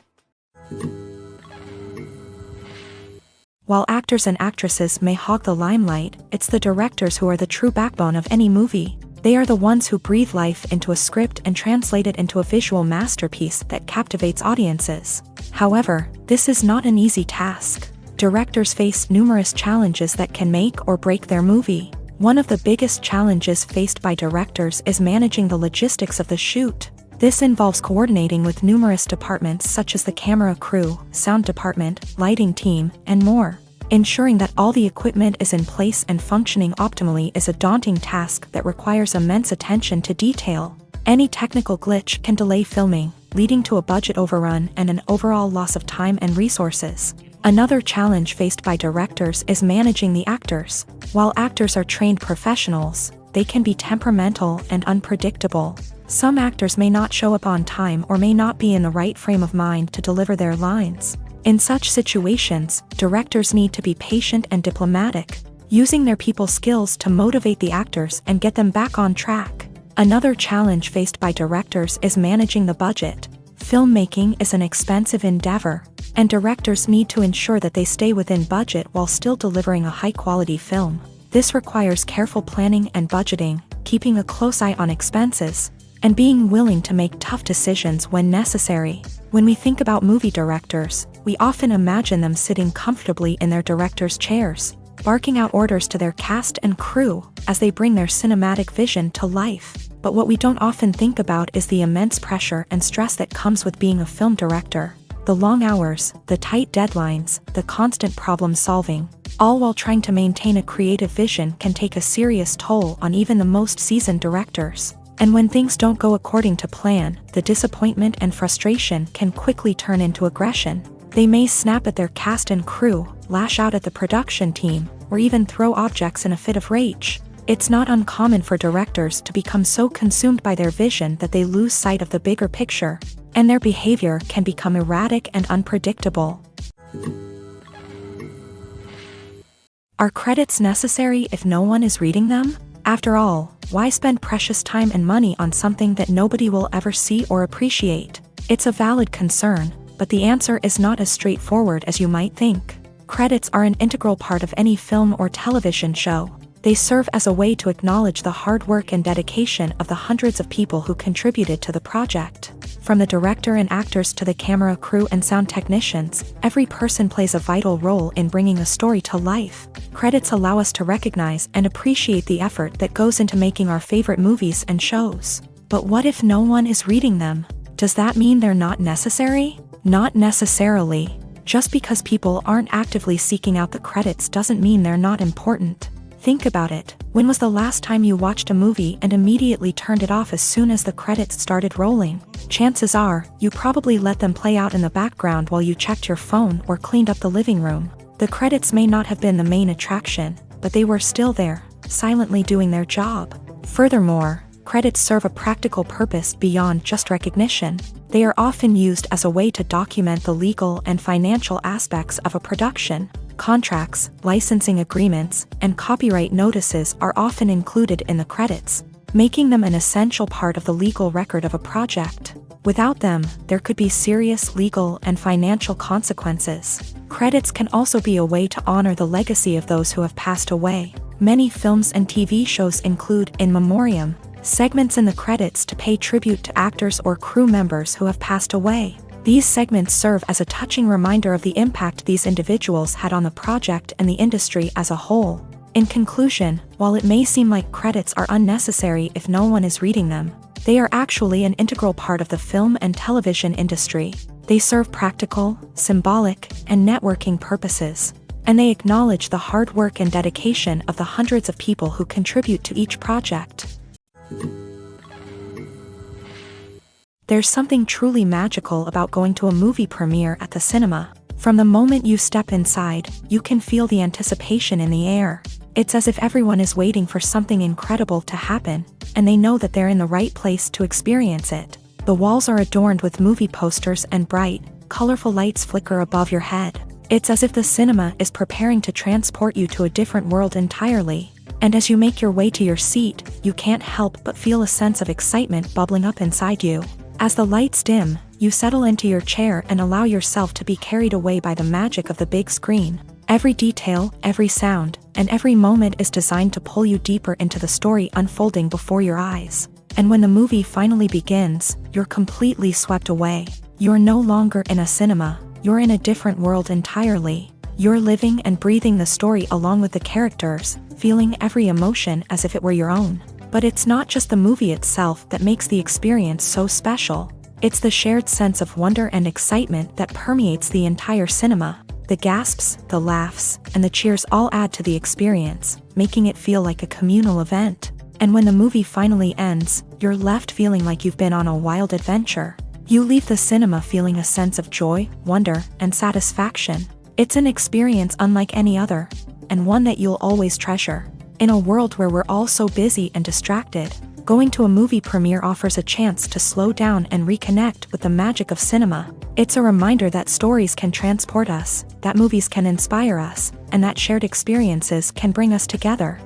While actors and actresses may hog the limelight, it's the directors who are the true backbone of any movie. They are the ones who breathe life into a script and translate it into a visual masterpiece that captivates audiences. However, this is not an easy task. Directors face numerous challenges that can make or break their movie. One of the biggest challenges faced by directors is managing the logistics of the shoot. This involves coordinating with numerous departments such as the camera crew, sound department, lighting team, and more. Ensuring that all the equipment is in place and functioning optimally is a daunting task that requires immense attention to detail. Any technical glitch can delay filming, leading to a budget overrun and an overall loss of time and resources. Another challenge faced by directors is managing the actors. While actors are trained professionals, they can be temperamental and unpredictable. Some actors may not show up on time or may not be in the right frame of mind to deliver their lines. In such situations, directors need to be patient and diplomatic, using their people skills to motivate the actors and get them back on track. Another challenge faced by directors is managing the budget. Filmmaking is an expensive endeavor, and directors need to ensure that they stay within budget while still delivering a high-quality film. This requires careful planning and budgeting, keeping a close eye on expenses, and being willing to make tough decisions when necessary. When we think about movie directors, we often imagine them sitting comfortably in their director's chairs, barking out orders to their cast and crew as they bring their cinematic vision to life. But what we don't often think about is the immense pressure and stress that comes with being a film director. The long hours, the tight deadlines, the constant problem solving, all while trying to maintain a creative vision can take a serious toll on even the most seasoned directors. And when things don't go according to plan, the disappointment and frustration can quickly turn into aggression. They may snap at their cast and crew, lash out at the production team, or even throw objects in a fit of rage. It's not uncommon for directors to become so consumed by their vision that they lose sight of the bigger picture, and their behavior can become erratic and unpredictable. Are credits necessary if no one is reading them? After all, why spend precious time and money on something that nobody will ever see or appreciate? It's a valid concern, but the answer is not as straightforward as you might think. Credits are an integral part of any film or television show. They serve as a way to acknowledge the hard work and dedication of the hundreds of people who contributed to the project. From the director and actors to the camera crew and sound technicians, every person plays a vital role in bringing a story to life. Credits allow us to recognize and appreciate the effort that goes into making our favorite movies and shows. But what if no one is reading them? Does that mean they're not necessary? Not necessarily. Just because people aren't actively seeking out the credits doesn't mean they're not important. Think about it. When was the last time you watched a movie and immediately turned it off as soon as the credits started rolling? Chances are, you probably let them play out in the background while you checked your phone or cleaned up the living room. The credits may not have been the main attraction, but they were still there, silently doing their job. Furthermore, credits serve a practical purpose beyond just recognition. They are often used as a way to document the legal and financial aspects of a production. Contracts, licensing agreements, and copyright notices are often included in the credits, making them an essential part of the legal record of a project. Without them, there could be serious legal and financial consequences. Credits can also be a way to honor the legacy of those who have passed away. Many films and TV shows include in memoriam segments in the credits to pay tribute to actors or crew members who have passed away. These segments serve as a touching reminder of the impact these individuals had on the project and the industry as a whole. In conclusion, while it may seem like credits are unnecessary if no one is reading them, they are actually an integral part of the film and television industry. They serve practical, symbolic, and networking purposes, and they acknowledge the hard work and dedication of the hundreds of people who contribute to each project. There's something truly magical about going to a movie premiere at the cinema. From the moment you step inside, you can feel the anticipation in the air. It's as if everyone is waiting for something incredible to happen, and they know that they're in the right place to experience it. The walls are adorned with movie posters and bright, colorful lights flicker above your head. It's as if the cinema is preparing to transport you to a different world entirely. And as you make your way to your seat, you can't help but feel a sense of excitement bubbling up inside you. As the lights dim, you settle into your chair and allow yourself to be carried away by the magic of the big screen. Every detail, every sound, and every moment is designed to pull you deeper into the story unfolding before your eyes. And when the movie finally begins, you're completely swept away. You're no longer in a cinema, you're in a different world entirely. You're living and breathing the story along with the characters, feeling every emotion as if it were your own. But it's not just the movie itself that makes the experience so special. It's the shared sense of wonder and excitement that permeates the entire cinema. The gasps, the laughs, and the cheers all add to the experience, making it feel like a communal event. And when the movie finally ends, you're left feeling like you've been on a wild adventure. You leave the cinema feeling a sense of joy, wonder, and satisfaction. It's an experience unlike any other, and one that you'll always treasure. In a world where we're all so busy and distracted, going to a movie premiere offers a chance to slow down and reconnect with the magic of cinema. It's a reminder that stories can transport us, that movies can inspire us, and that shared experiences can bring us together.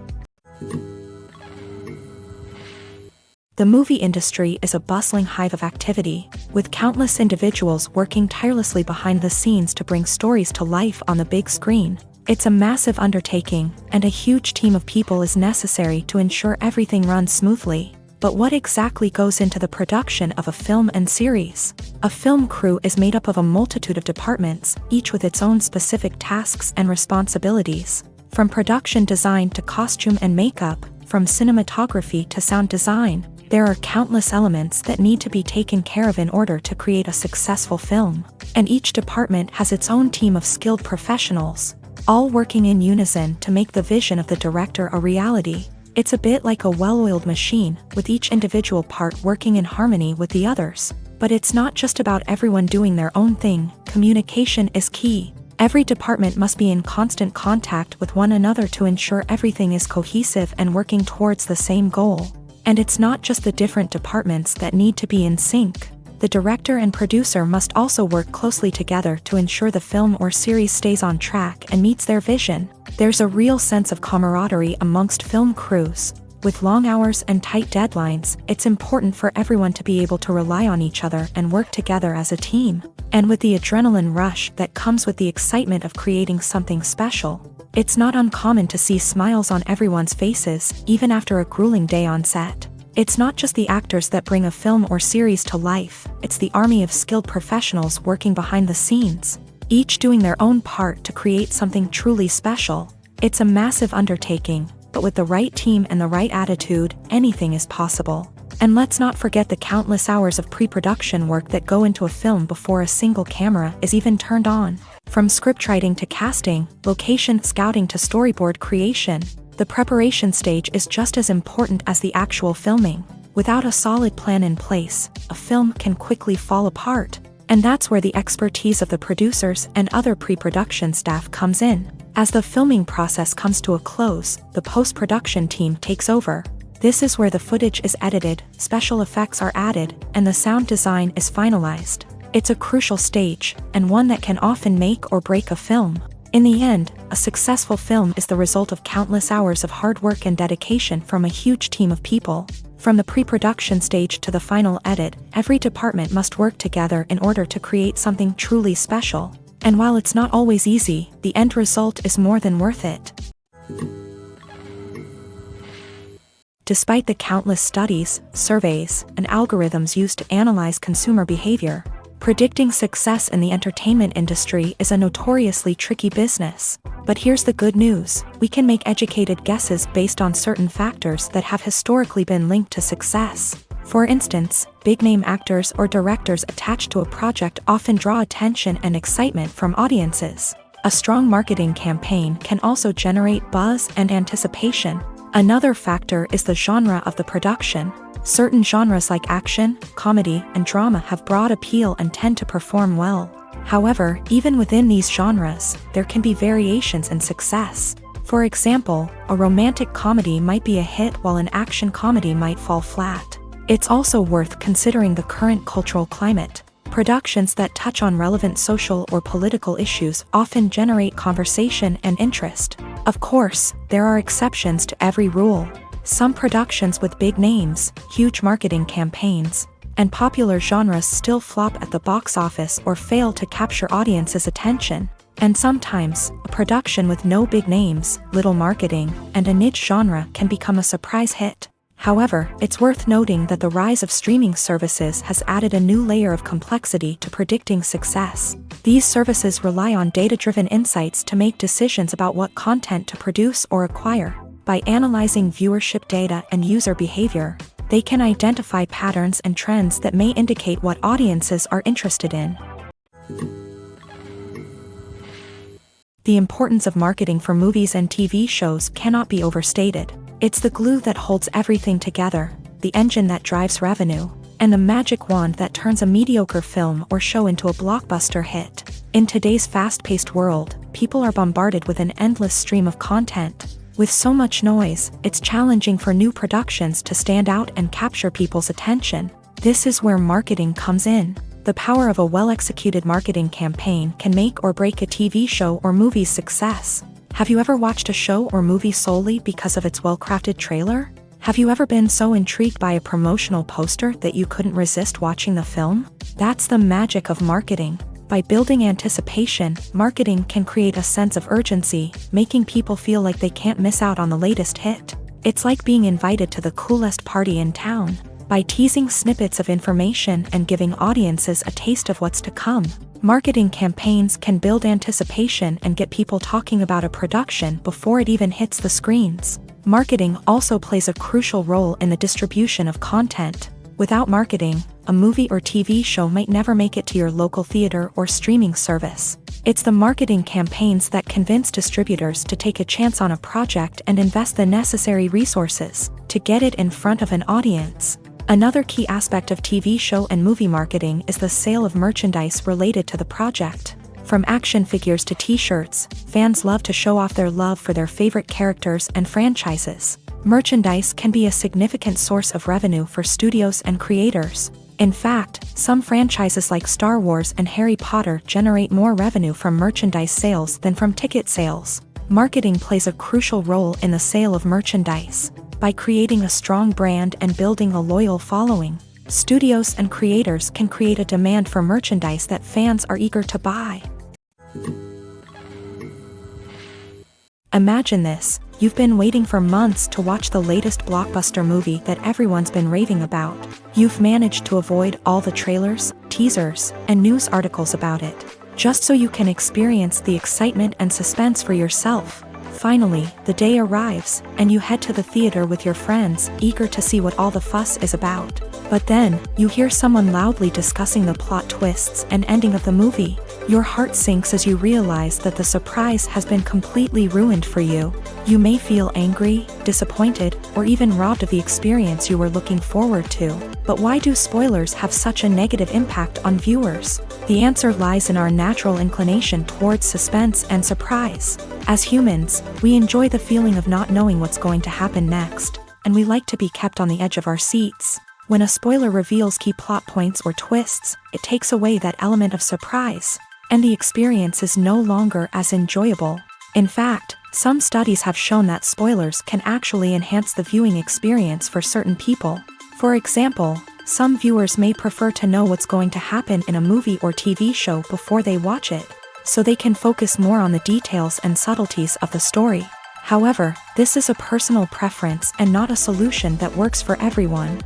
The movie industry is a bustling hive of activity, with countless individuals working tirelessly behind the scenes to bring stories to life on the big screen. It's a massive undertaking, and a huge team of people is necessary to ensure everything runs smoothly. But what exactly goes into the production of a film and series? A film crew is made up of a multitude of departments, each with its own specific tasks and responsibilities. From production design to costume and makeup, from cinematography to sound design, there are countless elements that need to be taken care of in order to create a successful film. And each department has its own team of skilled professionals, all working in unison to make the vision of the director a reality. It's a bit like a well-oiled machine, with each individual part working in harmony with the others. But it's not just about everyone doing their own thing. Communication is key. Every department must be in constant contact with one another to ensure everything is cohesive and working towards the same goal. And it's not just the different departments that need to be in sync. The director and producer must also work closely together to ensure the film or series stays on track and meets their vision. There's a real sense of camaraderie amongst film crews. With long hours and tight deadlines, it's important for everyone to be able to rely on each other and work together as a team. And with the adrenaline rush that comes with the excitement of creating something special, it's not uncommon to see smiles on everyone's faces, even after a grueling day on set. It's not just the actors that bring a film or series to life, it's the army of skilled professionals working behind the scenes, each doing their own part to create something truly special. It's a massive undertaking, but with the right team and the right attitude, anything is possible. And let's not forget the countless hours of pre-production work that go into a film before a single camera is even turned on. From scriptwriting to casting, location scouting to storyboard creation, the preparation stage is just as important as the actual filming. Without a solid plan in place, a film can quickly fall apart. And that's where the expertise of the producers and other pre-production staff comes in. As the filming process comes to a close, the post-production team takes over. This is where the footage is edited, special effects are added, and the sound design is finalized. It's a crucial stage, and one that can often make or break a film. In the end, a successful film is the result of countless hours of hard work and dedication from a huge team of people. From the pre-production stage to the final edit, every department must work together in order to create something truly special. And while it's not always easy, the end result is more than worth it. Despite the countless studies, surveys, and algorithms used to analyze consumer behavior, predicting success in the entertainment industry is a notoriously tricky business. But here's the good news: we can make educated guesses based on certain factors that have historically been linked to success. For instance, big-name actors or directors attached to a project often draw attention and excitement from audiences. A strong marketing campaign can also generate buzz and anticipation. Another factor is the genre of the production. Certain genres like action, comedy, and drama have broad appeal and tend to perform well. However, even within these genres, there can be variations in success. For example, a romantic comedy might be a hit while an action comedy might fall flat. It's also worth considering the current cultural climate. Productions that touch on relevant social or political issues often generate conversation and interest. Of course, there are exceptions to every rule. Some productions with big names, huge marketing campaigns, and popular genres still flop at the box office or fail to capture audiences' attention. And sometimes, a production with no big names, little marketing, and a niche genre can become a surprise hit. However, it's worth noting that the rise of streaming services has added a new layer of complexity to predicting success. These services rely on data-driven insights to make decisions about what content to produce or acquire. By analyzing viewership data and user behavior, they can identify patterns and trends that may indicate what audiences are interested in. The importance of marketing for movies and TV shows cannot be overstated. It's the glue that holds everything together, the engine that drives revenue, and the magic wand that turns a mediocre film or show into a blockbuster hit. In today's fast-paced world, people are bombarded with an endless stream of content. With so much noise, it's challenging for new productions to stand out and capture people's attention. This is where marketing comes in. The power of a well-executed marketing campaign can make or break a TV show or movie's success. Have you ever watched a show or movie solely because of its well-crafted trailer? Have you ever been so intrigued by a promotional poster that you couldn't resist watching the film? That's the magic of marketing. By building anticipation, marketing can create a sense of urgency, making people feel like they can't miss out on the latest hit. It's like being invited to the coolest party in town. By teasing snippets of information and giving audiences a taste of what's to come, marketing campaigns can build anticipation and get people talking about a production before it even hits the screens. Marketing also plays a crucial role in the distribution of content. Without marketing, a movie or TV show might never make it to your local theater or streaming service. It's the marketing campaigns that convince distributors to take a chance on a project and invest the necessary resources to get it in front of an audience. Another key aspect of TV show and movie marketing is the sale of merchandise related to the project. From action figures to t-shirts, fans love to show off their love for their favorite characters and franchises. Merchandise can be a significant source of revenue for studios and creators. In fact, some franchises like Star Wars and Harry Potter generate more revenue from merchandise sales than from ticket sales. Marketing plays a crucial role in the sale of merchandise. By creating a strong brand and building a loyal following, studios and creators can create a demand for merchandise that fans are eager to buy. Imagine this. You've been waiting for months to watch the latest blockbuster movie that everyone's been raving about. You've managed to avoid all the trailers, teasers, and news articles about it, just so you can experience the excitement and suspense for yourself. Finally, the day arrives, and you head to the theater with your friends, eager to see what all the fuss is about. But then, you hear someone loudly discussing the plot twists and ending of the movie. Your heart sinks as you realize that the surprise has been completely ruined for you. You may feel angry, disappointed, or even robbed of the experience you were looking forward to. But why do spoilers have such a negative impact on viewers? The answer lies in our natural inclination towards suspense and surprise. As humans, we enjoy the feeling of not knowing what's going to happen next, and we like to be kept on the edge of our seats. When a spoiler reveals key plot points or twists, it takes away that element of surprise, and the experience is no longer as enjoyable. In fact, some studies have shown that spoilers can actually enhance the viewing experience for certain people. For example, some viewers may prefer to know what's going to happen in a movie or TV show before they watch it, so they can focus more on the details and subtleties of the story. However, this is a personal preference and not a solution that works for everyone.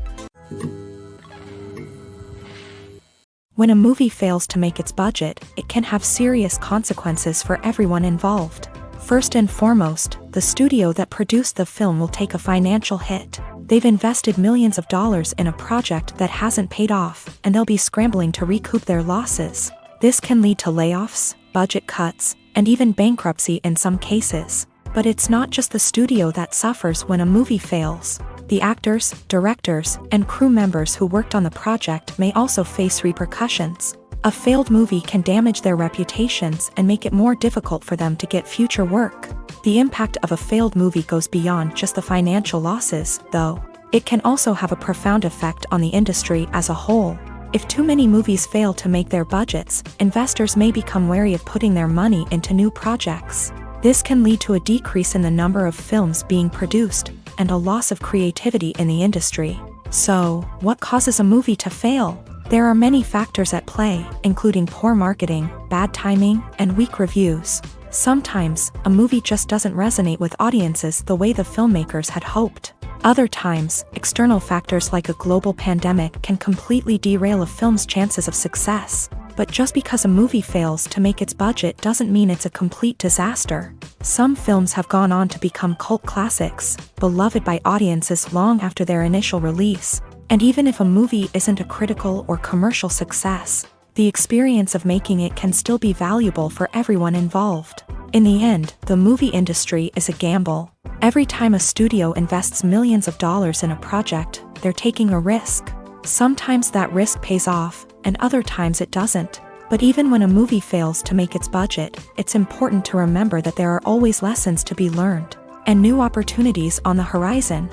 When a movie fails to make its budget, it can have serious consequences for everyone involved. First and foremost, the studio that produced the film will take a financial hit. They've invested millions of dollars in a project that hasn't paid off, and they'll be scrambling to recoup their losses. This can lead to layoffs, budget cuts, and even bankruptcy in some cases. But it's not just the studio that suffers when a movie fails. The actors, directors, and crew members who worked on the project may also face repercussions. A failed movie can damage their reputations and make it more difficult for them to get future work. The impact of a failed movie goes beyond just the financial losses, though. It can also have a profound effect on the industry as a whole. If too many movies fail to make their budgets, investors may become wary of putting their money into new projects. This can lead to a decrease in the number of films being produced, and a loss of creativity in the industry. So, what causes a movie to fail? There are many factors at play, including poor marketing, bad timing, and weak reviews. Sometimes, a movie just doesn't resonate with audiences the way the filmmakers had hoped. Other times, external factors like a global pandemic can completely derail a film's chances of success. But just because a movie fails to make its budget doesn't mean it's a complete disaster. Some films have gone on to become cult classics, beloved by audiences long after their initial release. And even if a movie isn't a critical or commercial success, the experience of making it can still be valuable for everyone involved. In the end, the movie industry is a gamble. Every time a studio invests millions of dollars in a project, they're taking a risk. Sometimes that risk pays off, and other times it doesn't. But even when a movie fails to make its budget, it's important to remember that there are always lessons to be learned, and new opportunities on the horizon.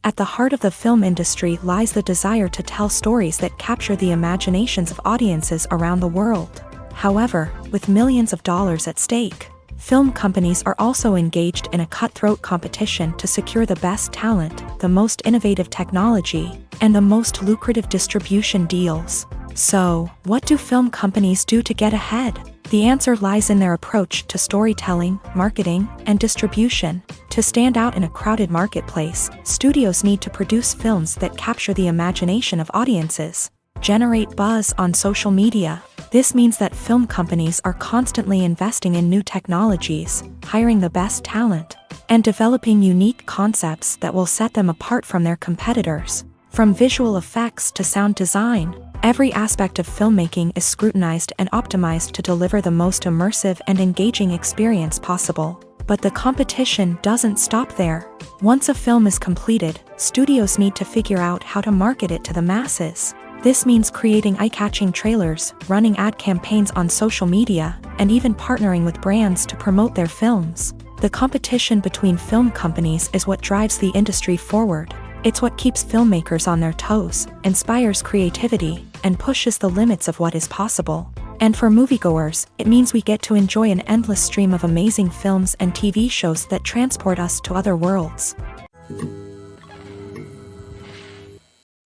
At the heart of the film industry lies the desire to tell stories that capture the imaginations of audiences around the world. However, with millions of dollars at stake, film companies are also engaged in a cutthroat competition to secure the best talent, the most innovative technology, and the most lucrative distribution deals. So, what do film companies do to get ahead? The answer lies in their approach to storytelling, marketing, and distribution. To stand out in a crowded marketplace, studios need to produce films that capture the imagination of audiences, generate buzz on social media. This means that film companies are constantly investing in new technologies, hiring the best talent, and developing unique concepts that will set them apart from their competitors. From visual effects to sound design, every aspect of filmmaking is scrutinized and optimized to deliver the most immersive and engaging experience possible. But the competition doesn't stop there. Once a film is completed, studios need to figure out how to market it to the masses. This means creating eye-catching trailers, running ad campaigns on social media, and even partnering with brands to promote their films. The competition between film companies is what drives the industry forward. It's what keeps filmmakers on their toes, inspires creativity, and pushes the limits of what is possible. And for moviegoers, it means we get to enjoy an endless stream of amazing films and TV shows that transport us to other worlds.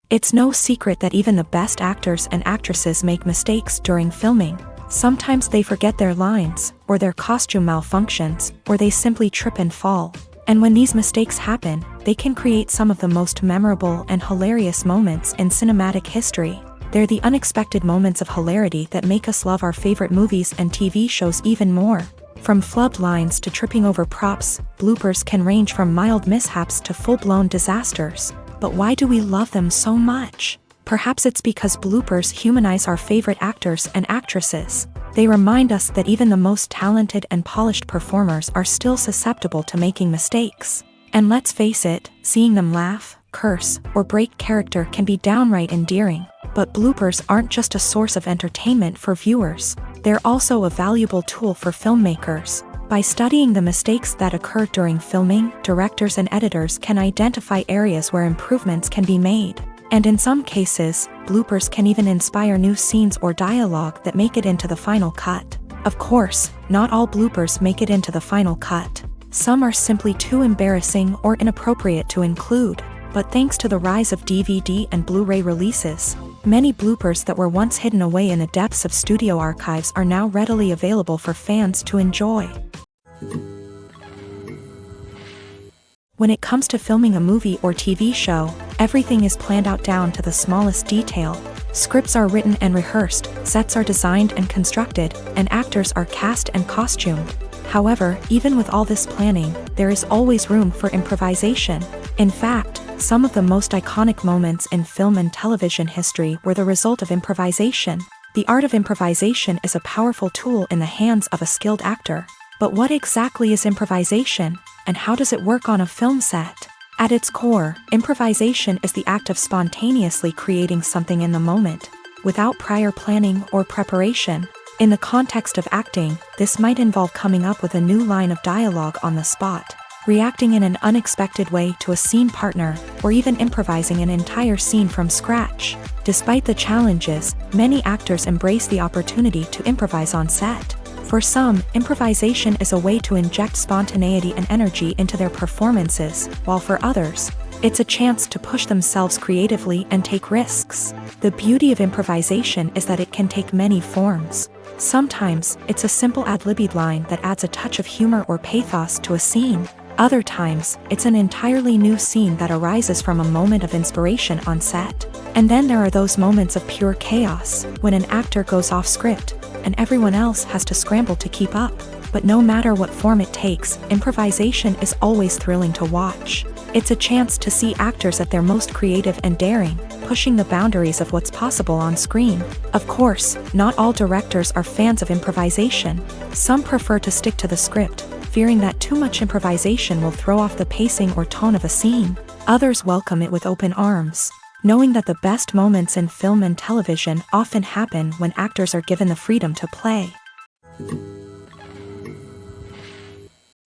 It's no secret that even the best actors and actresses make mistakes during filming. Sometimes they forget their lines, or their costume malfunctions, or they simply trip and fall. And when these mistakes happen, they can create some of the most memorable and hilarious moments in cinematic history. They're the unexpected moments of hilarity that make us love our favorite movies and TV shows even more. From flubbed lines to tripping over props, bloopers can range from mild mishaps to full-blown disasters. But why do we love them so much? Perhaps it's because bloopers humanize our favorite actors and actresses. They remind us that even the most talented and polished performers are still susceptible to making mistakes. And let's face it, seeing them laugh, curse, or break character can be downright endearing. But bloopers aren't just a source of entertainment for viewers. They're also a valuable tool for filmmakers. By studying the mistakes that occur during filming, directors and editors can identify areas where improvements can be made. And in some cases, bloopers can even inspire new scenes or dialogue that make it into the final cut. Of course, not all bloopers make it into the final cut. Some are simply too embarrassing or inappropriate to include. But thanks to the rise of DVD and Blu-ray releases, many bloopers that were once hidden away in the depths of studio archives are now readily available for fans to enjoy. When it comes to filming a movie or TV show, everything is planned out down to the smallest detail. Scripts are written and rehearsed, sets are designed and constructed, and actors are cast and costumed. However, even with all this planning, there is always room for improvisation. In fact, some of the most iconic moments in film and television history were the result of improvisation. The art of improvisation is a powerful tool in the hands of a skilled actor. But what exactly is improvisation, and how does it work on a film set? At its core, improvisation is the act of spontaneously creating something in the moment, without prior planning or preparation. In the context of acting, this might involve coming up with a new line of dialogue on the spot, reacting in an unexpected way to a scene partner, or even improvising an entire scene from scratch. Despite the challenges, many actors embrace the opportunity to improvise on set. For some, improvisation is a way to inject spontaneity and energy into their performances, while for others, it's a chance to push themselves creatively and take risks. The beauty of improvisation is that it can take many forms. Sometimes, it's a simple ad-libbed line that adds a touch of humor or pathos to a scene. Other times, it's an entirely new scene that arises from a moment of inspiration on set. And then there are those moments of pure chaos, when an actor goes off script, and everyone else has to scramble to keep up. But no matter what form it takes, improvisation is always thrilling to watch. It's a chance to see actors at their most creative and daring, pushing the boundaries of what's possible on screen. Of course, not all directors are fans of improvisation. Some prefer to stick to the script, fearing that too much improvisation will throw off the pacing or tone of a scene. Others welcome it with open arms, knowing that the best moments in film and television often happen when actors are given the freedom to play.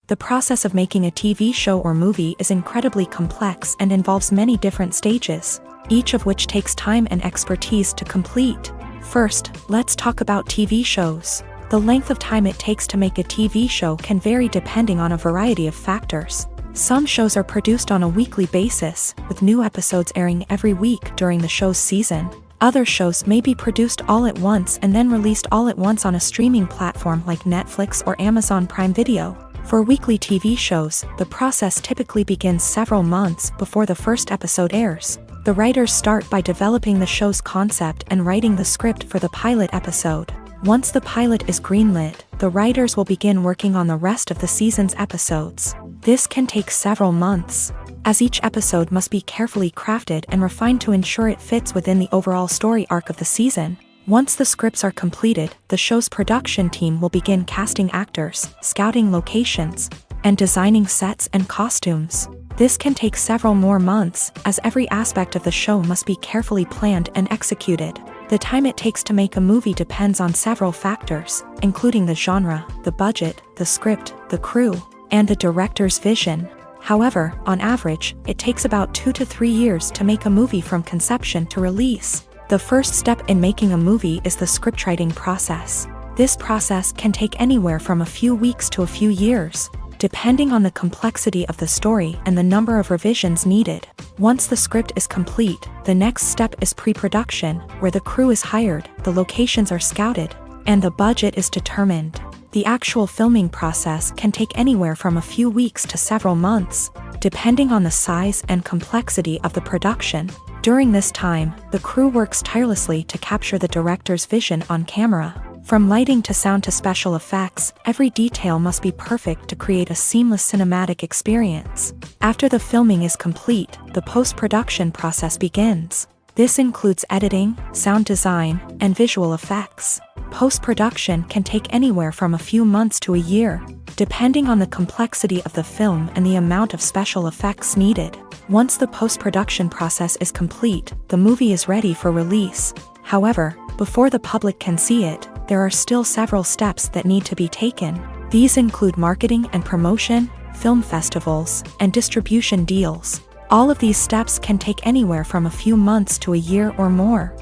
The process of making a TV show or movie is incredibly complex and involves many different stages, each of which takes time and expertise to complete. First, let's talk about TV shows. The length of time it takes to make a TV show can vary depending on a variety of factors. Some shows are produced on a weekly basis, with new episodes airing every week during the show's season. Other shows may be produced all at once and then released all at once on a streaming platform like Netflix or Amazon Prime Video. For weekly TV shows, the process typically begins several months before the first episode airs. The writers start by developing the show's concept and writing the script for the pilot episode. Once the pilot is greenlit, the writers will begin working on the rest of the season's episodes. This can take several months, as each episode must be carefully crafted and refined to ensure it fits within the overall story arc of the season. Once the scripts are completed, the show's production team will begin casting actors, scouting locations, and designing sets and costumes. This can take several more months, as every aspect of the show must be carefully planned and executed. The time it takes to make a movie depends on several factors, including the genre, the budget, the script, the crew, and the director's vision. However, on average, it takes about 2 to 3 years to make a movie from conception to release. The first step in making a movie is the scriptwriting process. This process can take anywhere from a few weeks to a few years, depending on the complexity of the story and the number of revisions needed. Once the script is complete, the next step is pre-production, where the crew is hired, the locations are scouted, and the budget is determined. The actual filming process can take anywhere from a few weeks to several months, depending on the size and complexity of the production. During this time, the crew works tirelessly to capture the director's vision on camera. From lighting to sound to special effects, every detail must be perfect to create a seamless cinematic experience. After the filming is complete, the post-production process begins. This includes editing, sound design, and visual effects. Post-production can take anywhere from a few months to a year, depending on the complexity of the film and the amount of special effects needed. Once the post-production process is complete, the movie is ready for release. However, before the public can see it, there are still several steps that need to be taken. These include marketing and promotion, film festivals, and distribution deals. All of these steps can take anywhere from a few months to a year or more.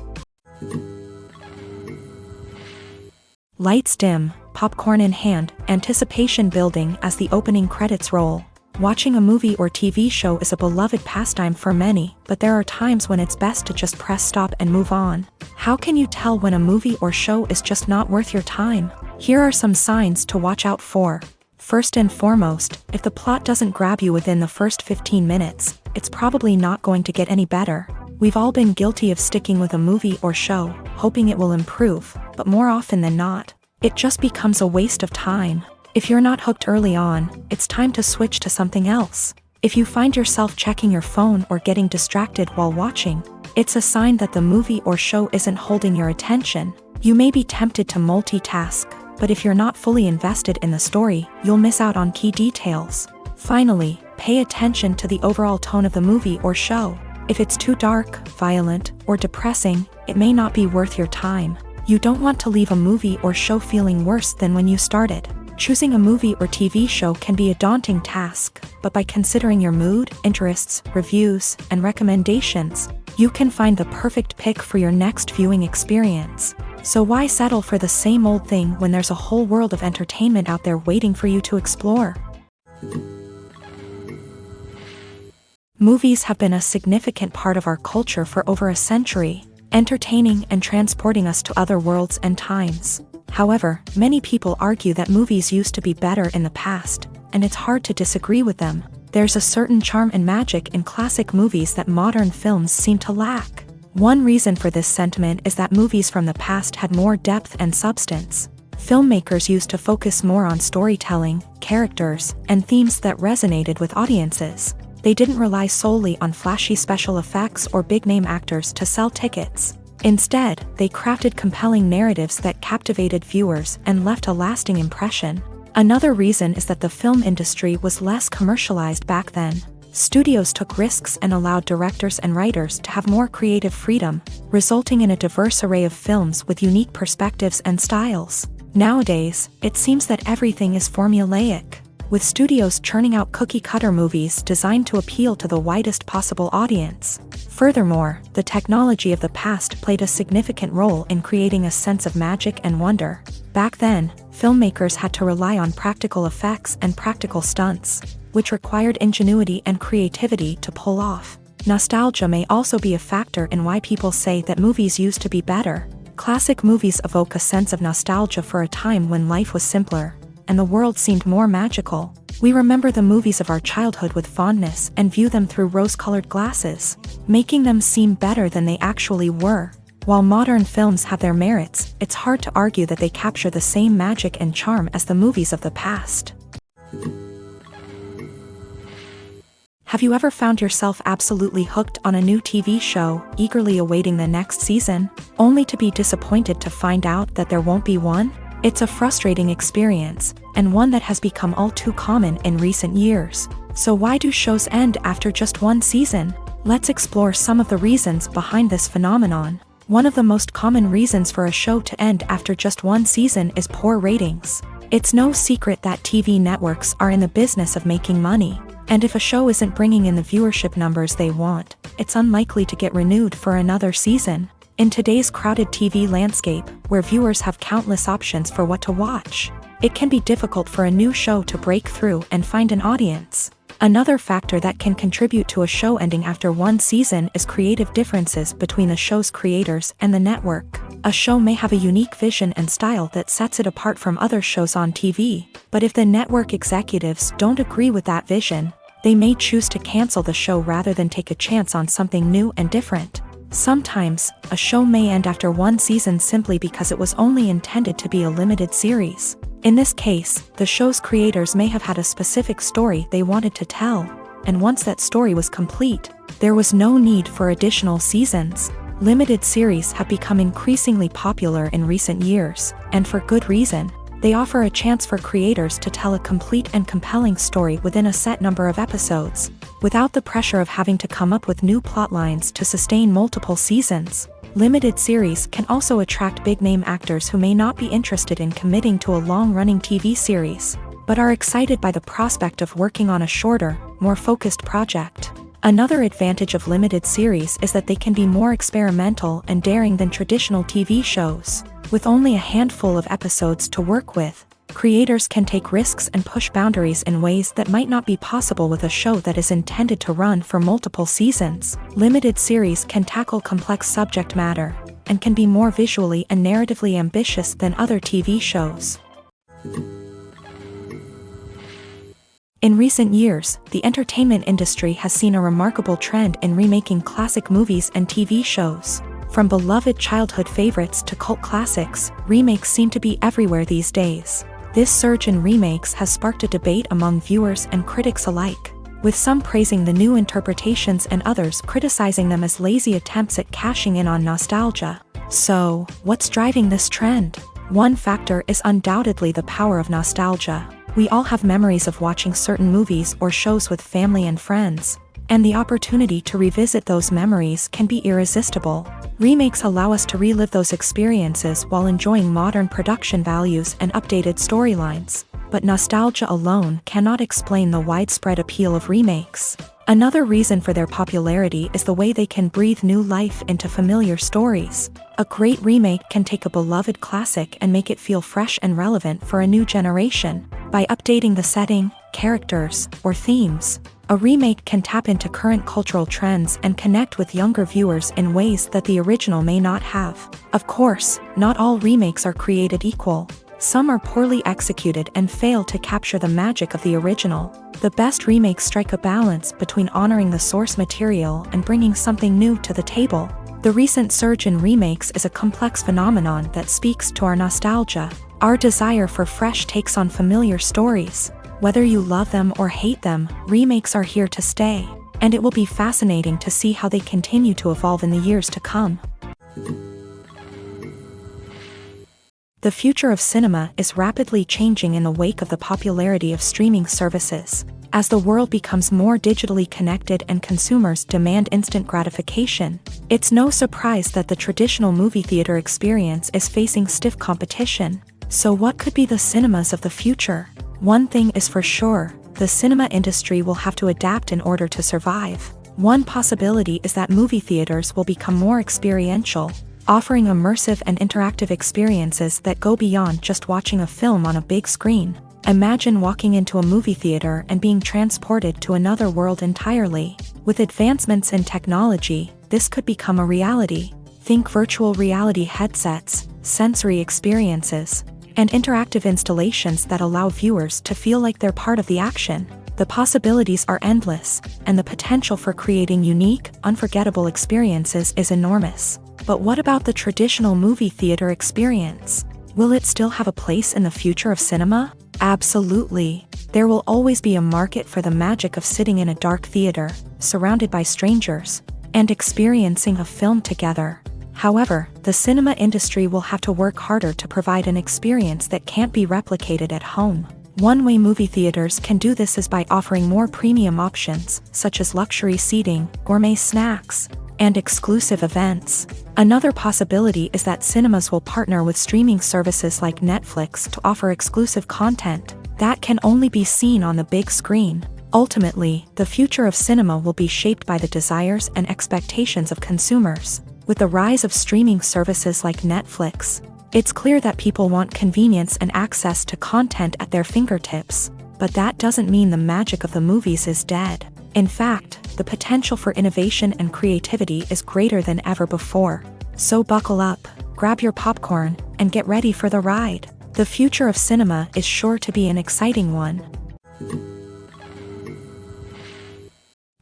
Lights dim, popcorn in hand, anticipation building as the opening credits roll. Watching a movie or TV show is a beloved pastime for many, but there are times when it's best to just press stop and move on. How can you tell when a movie or show is just not worth your time? Here are some signs to watch out for. First and foremost, if the plot doesn't grab you within the first 15 minutes, it's probably not going to get any better. We've all been guilty of sticking with a movie or show, hoping it will improve, but more often than not, it just becomes a waste of time. If you're not hooked early on, it's time to switch to something else. If you find yourself checking your phone or getting distracted while watching, it's a sign that the movie or show isn't holding your attention. You may be tempted to multitask, but if you're not fully invested in the story, you'll miss out on key details. Finally, pay attention to the overall tone of the movie or show. If it's too dark, violent, or depressing, it may not be worth your time. You don't want to leave a movie or show feeling worse than when you started. Choosing a movie or TV show can be a daunting task, but by considering your mood, interests, reviews, and recommendations, you can find the perfect pick for your next viewing experience. So why settle for the same old thing when there's a whole world of entertainment out there waiting for you to explore? Movies have been a significant part of our culture for over a century, entertaining and transporting us to other worlds and times. However, many people argue that movies used to be better in the past, and it's hard to disagree with them. There's a certain charm and magic in classic movies that modern films seem to lack. One reason for this sentiment is that movies from the past had more depth and substance. Filmmakers used to focus more on storytelling, characters, and themes that resonated with audiences. They didn't rely solely on flashy special effects or big-name actors to sell tickets. Instead, they crafted compelling narratives that captivated viewers and left a lasting impression. Another reason is that the film industry was less commercialized back then. Studios took risks and allowed directors and writers to have more creative freedom, resulting in a diverse array of films with unique perspectives and styles. Nowadays, it seems that everything is formulaic, with studios churning out cookie-cutter movies designed to appeal to the widest possible audience. Furthermore, the technology of the past played a significant role in creating a sense of magic and wonder. Back then, filmmakers had to rely on practical effects and practical stunts, which required ingenuity and creativity to pull off. Nostalgia may also be a factor in why people say that movies used to be better. Classic movies evoke a sense of nostalgia for a time when life was simpler, and the world seemed more magical. We remember the movies of our childhood with fondness and view them through rose-colored glasses, making them seem better than they actually were. While modern films have their merits, it's hard to argue that they capture the same magic and charm as the movies of the past. Have you ever found yourself absolutely hooked on a new TV show, eagerly awaiting the next season, only to be disappointed to find out that there won't be one? It's a frustrating experience, and one that has become all too common in recent years. So why do shows end after just one season? Let's explore some of the reasons behind this phenomenon. One of the most common reasons for a show to end after just one season is poor ratings. It's no secret that TV networks are in the business of making money, and if a show isn't bringing in the viewership numbers they want, it's unlikely to get renewed for another season. In today's crowded TV landscape, where viewers have countless options for what to watch, it can be difficult for a new show to break through and find an audience. Another factor that can contribute to a show ending after one season is creative differences between the show's creators and the network. A show may have a unique vision and style that sets it apart from other shows on TV, but if the network executives don't agree with that vision, they may choose to cancel the show rather than take a chance on something new and different. Sometimes, a show may end after one season simply because it was only intended to be a limited series. In this case, the show's creators may have had a specific story they wanted to tell, and once that story was complete, there was no need for additional seasons. Limited series have become increasingly popular in recent years, and for good reason. They offer a chance for creators to tell a complete and compelling story within a set number of episodes, without the pressure of having to come up with new plotlines to sustain multiple seasons. Limited series can also attract big-name actors who may not be interested in committing to a long-running TV series, but are excited by the prospect of working on a shorter, more focused project. Another advantage of limited series is that they can be more experimental and daring than traditional TV shows. With only a handful of episodes to work with, creators can take risks and push boundaries in ways that might not be possible with a show that is intended to run for multiple seasons. Limited series can tackle complex subject matter, and can be more visually and narratively ambitious than other TV shows. In recent years, the entertainment industry has seen a remarkable trend in remaking classic movies and TV shows. From beloved childhood favorites to cult classics, remakes seem to be everywhere these days. This surge in remakes has sparked a debate among viewers and critics alike, with some praising the new interpretations and others criticizing them as lazy attempts at cashing in on nostalgia. So, what's driving this trend? One factor is undoubtedly the power of nostalgia. We all have memories of watching certain movies or shows with family and friends, and the opportunity to revisit those memories can be irresistible. Remakes allow us to relive those experiences while enjoying modern production values and updated storylines, but nostalgia alone cannot explain the widespread appeal of remakes. Another reason for their popularity is the way they can breathe new life into familiar stories. A great remake can take a beloved classic and make it feel fresh and relevant for a new generation. By updating the setting, characters, or themes, a remake can tap into current cultural trends and connect with younger viewers in ways that the original may not have. Of course, not all remakes are created equal. Some are poorly executed and fail to capture the magic of the original. The best remakes strike a balance between honoring the source material and bringing something new to the table. The recent surge in remakes is a complex phenomenon that speaks to our nostalgia, our desire for fresh takes on familiar stories. Whether you love them or hate them, remakes are here to stay, and it will be fascinating to see how they continue to evolve in the years to come. The future of cinema is rapidly changing in the wake of the popularity of streaming services. As the world becomes more digitally connected and consumers demand instant gratification, it's no surprise that the traditional movie theater experience is facing stiff competition. So what could be the cinemas of the future? One thing is for sure, the cinema industry will have to adapt in order to survive. One possibility is that movie theaters will become more experiential, offering immersive and interactive experiences that go beyond just watching a film on a big screen. Imagine walking into a movie theater and being transported to another world entirely. With advancements in technology, this could become a reality. Think virtual reality headsets, sensory experiences, and interactive installations that allow viewers to feel like they're part of the action. The possibilities are endless, and the potential for creating unique, unforgettable experiences is enormous. But what about the traditional movie theater experience? Will it still have a place in the future of cinema? Absolutely. There will always be a market for the magic of sitting in a dark theater, surrounded by strangers, and experiencing a film together. However, the cinema industry will have to work harder to provide an experience that can't be replicated at home. One way movie theaters can do this is by offering more premium options, such as luxury seating, gourmet snacks, and exclusive events. Another possibility is that cinemas will partner with streaming services like Netflix to offer exclusive content that can only be seen on the big screen. Ultimately, the future of cinema will be shaped by the desires and expectations of consumers. With the rise of streaming services like Netflix, it's clear that people want convenience and access to content at their fingertips. But that doesn't mean the magic of the movies is dead. In fact, the potential for innovation and creativity is greater than ever before. So buckle up, grab your popcorn, and get ready for the ride. The future of cinema is sure to be an exciting one.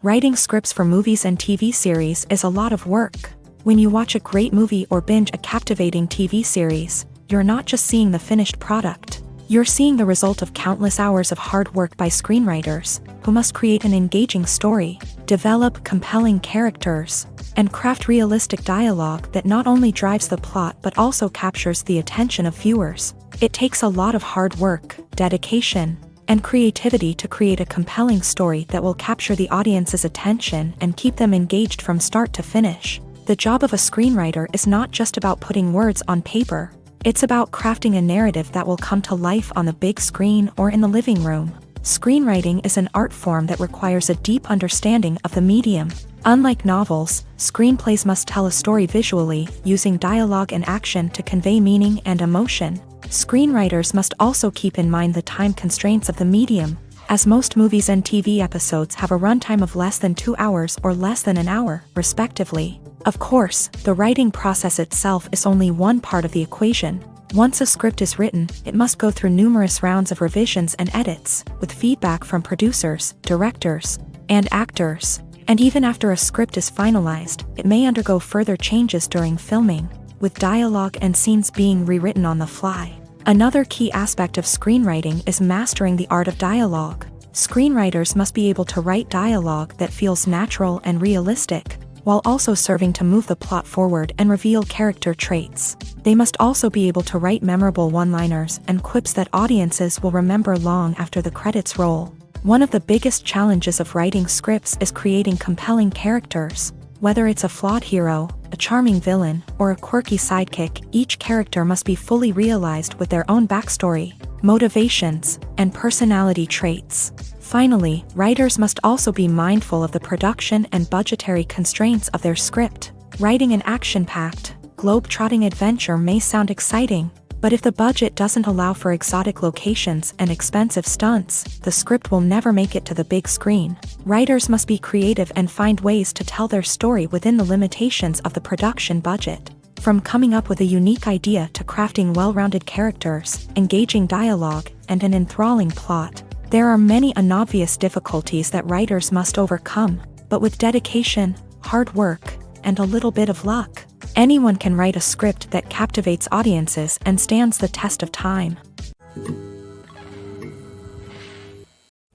Writing scripts for movies and TV series is a lot of work. When you watch a great movie or binge a captivating TV series, you're not just seeing the finished product. You're seeing the result of countless hours of hard work by screenwriters, who must create an engaging story, develop compelling characters, and craft realistic dialogue that not only drives the plot but also captures the attention of viewers. It takes a lot of hard work, dedication, and creativity to create a compelling story that will capture the audience's attention and keep them engaged from start to finish. The job of a screenwriter is not just about putting words on paper. It's about crafting a narrative that will come to life on the big screen or in the living room. Screenwriting is an art form that requires a deep understanding of the medium. Unlike novels, screenplays must tell a story visually, using dialogue and action to convey meaning and emotion. Screenwriters must also keep in mind the time constraints of the medium, as most movies and TV episodes have a runtime of less than 2 hours or less than an hour, respectively. Of course, the writing process itself is only one part of the equation. Once a script is written, it must go through numerous rounds of revisions and edits, with feedback from producers, directors, and actors. And even after a script is finalized, it may undergo further changes during filming, with dialogue and scenes being rewritten on the fly. Another key aspect of screenwriting is mastering the art of dialogue. Screenwriters must be able to write dialogue that feels natural and realistic, while also serving to move the plot forward and reveal character traits. They must also be able to write memorable one-liners and quips that audiences will remember long after the credits roll. One of the biggest challenges of writing scripts is creating compelling characters. Whether it's a flawed hero, a charming villain, or a quirky sidekick, each character must be fully realized with their own backstory, motivations, and personality traits. Finally, writers must also be mindful of the production and budgetary constraints of their script. Writing an action-packed, globe-trotting adventure may sound exciting, but if the budget doesn't allow for exotic locations and expensive stunts, the script will never make it to the big screen. Writers must be creative and find ways to tell their story within the limitations of the production budget. From coming up with a unique idea to crafting well-rounded characters, engaging dialogue, and an enthralling plot, there are many unobvious difficulties that writers must overcome, but with dedication, hard work, and a little bit of luck, anyone can write a script that captivates audiences and stands the test of time.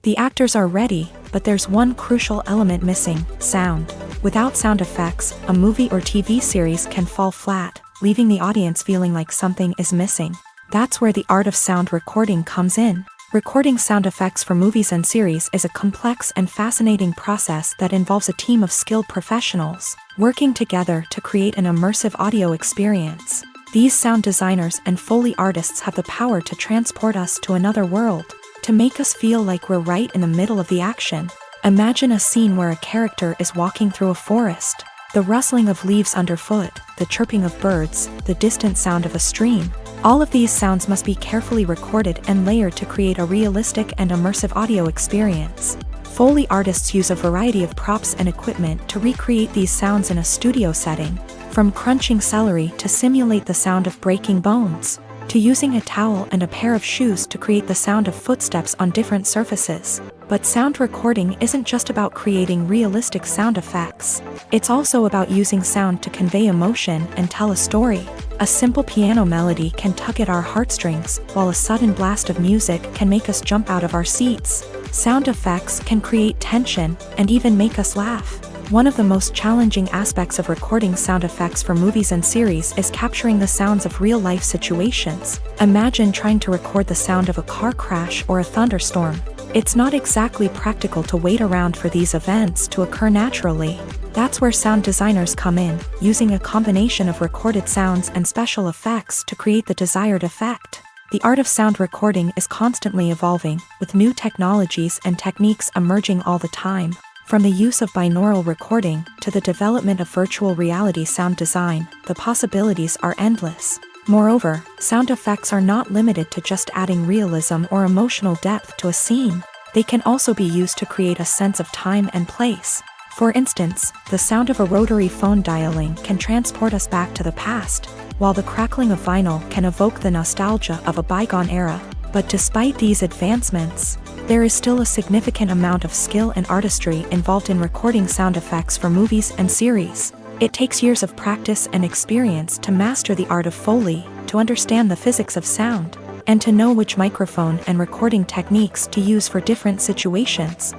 The actors are ready, but there's one crucial element missing: sound. Without sound effects, a movie or TV series can fall flat, leaving the audience feeling like something is missing. That's where the art of sound recording comes in. Recording sound effects for movies and series is a complex and fascinating process that involves a team of skilled professionals working together to create an immersive audio experience. These sound designers and Foley artists have the power to transport us to another world, to make us feel like we're right in the middle of the action. Imagine a scene where a character is walking through a forest. The rustling of leaves underfoot, the chirping of birds, the distant sound of a stream. All of these sounds must be carefully recorded and layered to create a realistic and immersive audio experience. Foley artists use a variety of props and equipment to recreate these sounds in a studio setting, from crunching celery to simulate the sound of breaking bones, to using a towel and a pair of shoes to create the sound of footsteps on different surfaces. But sound recording isn't just about creating realistic sound effects. It's also about using sound to convey emotion and tell a story. A simple piano melody can tug at our heartstrings, while a sudden blast of music can make us jump out of our seats. Sound effects can create tension and even make us laugh. One of the most challenging aspects of recording sound effects for movies and series is capturing the sounds of real-life situations. Imagine trying to record the sound of a car crash or a thunderstorm. It's not exactly practical to wait around for these events to occur naturally. That's where sound designers come in, using a combination of recorded sounds and special effects to create the desired effect. The art of sound recording is constantly evolving, with new technologies and techniques emerging all the time. From the use of binaural recording to the development of virtual reality sound design, the possibilities are endless. Moreover, sound effects are not limited to just adding realism or emotional depth to a scene. They can also be used to create a sense of time and place. For instance, the sound of a rotary phone dialing can transport us back to the past, while the crackling of vinyl can evoke the nostalgia of a bygone era. But despite these advancements, there is still a significant amount of skill and artistry involved in recording sound effects for movies and series. It takes years of practice and experience to master the art of Foley, to understand the physics of sound, and to know which microphone and recording techniques to use for different situations.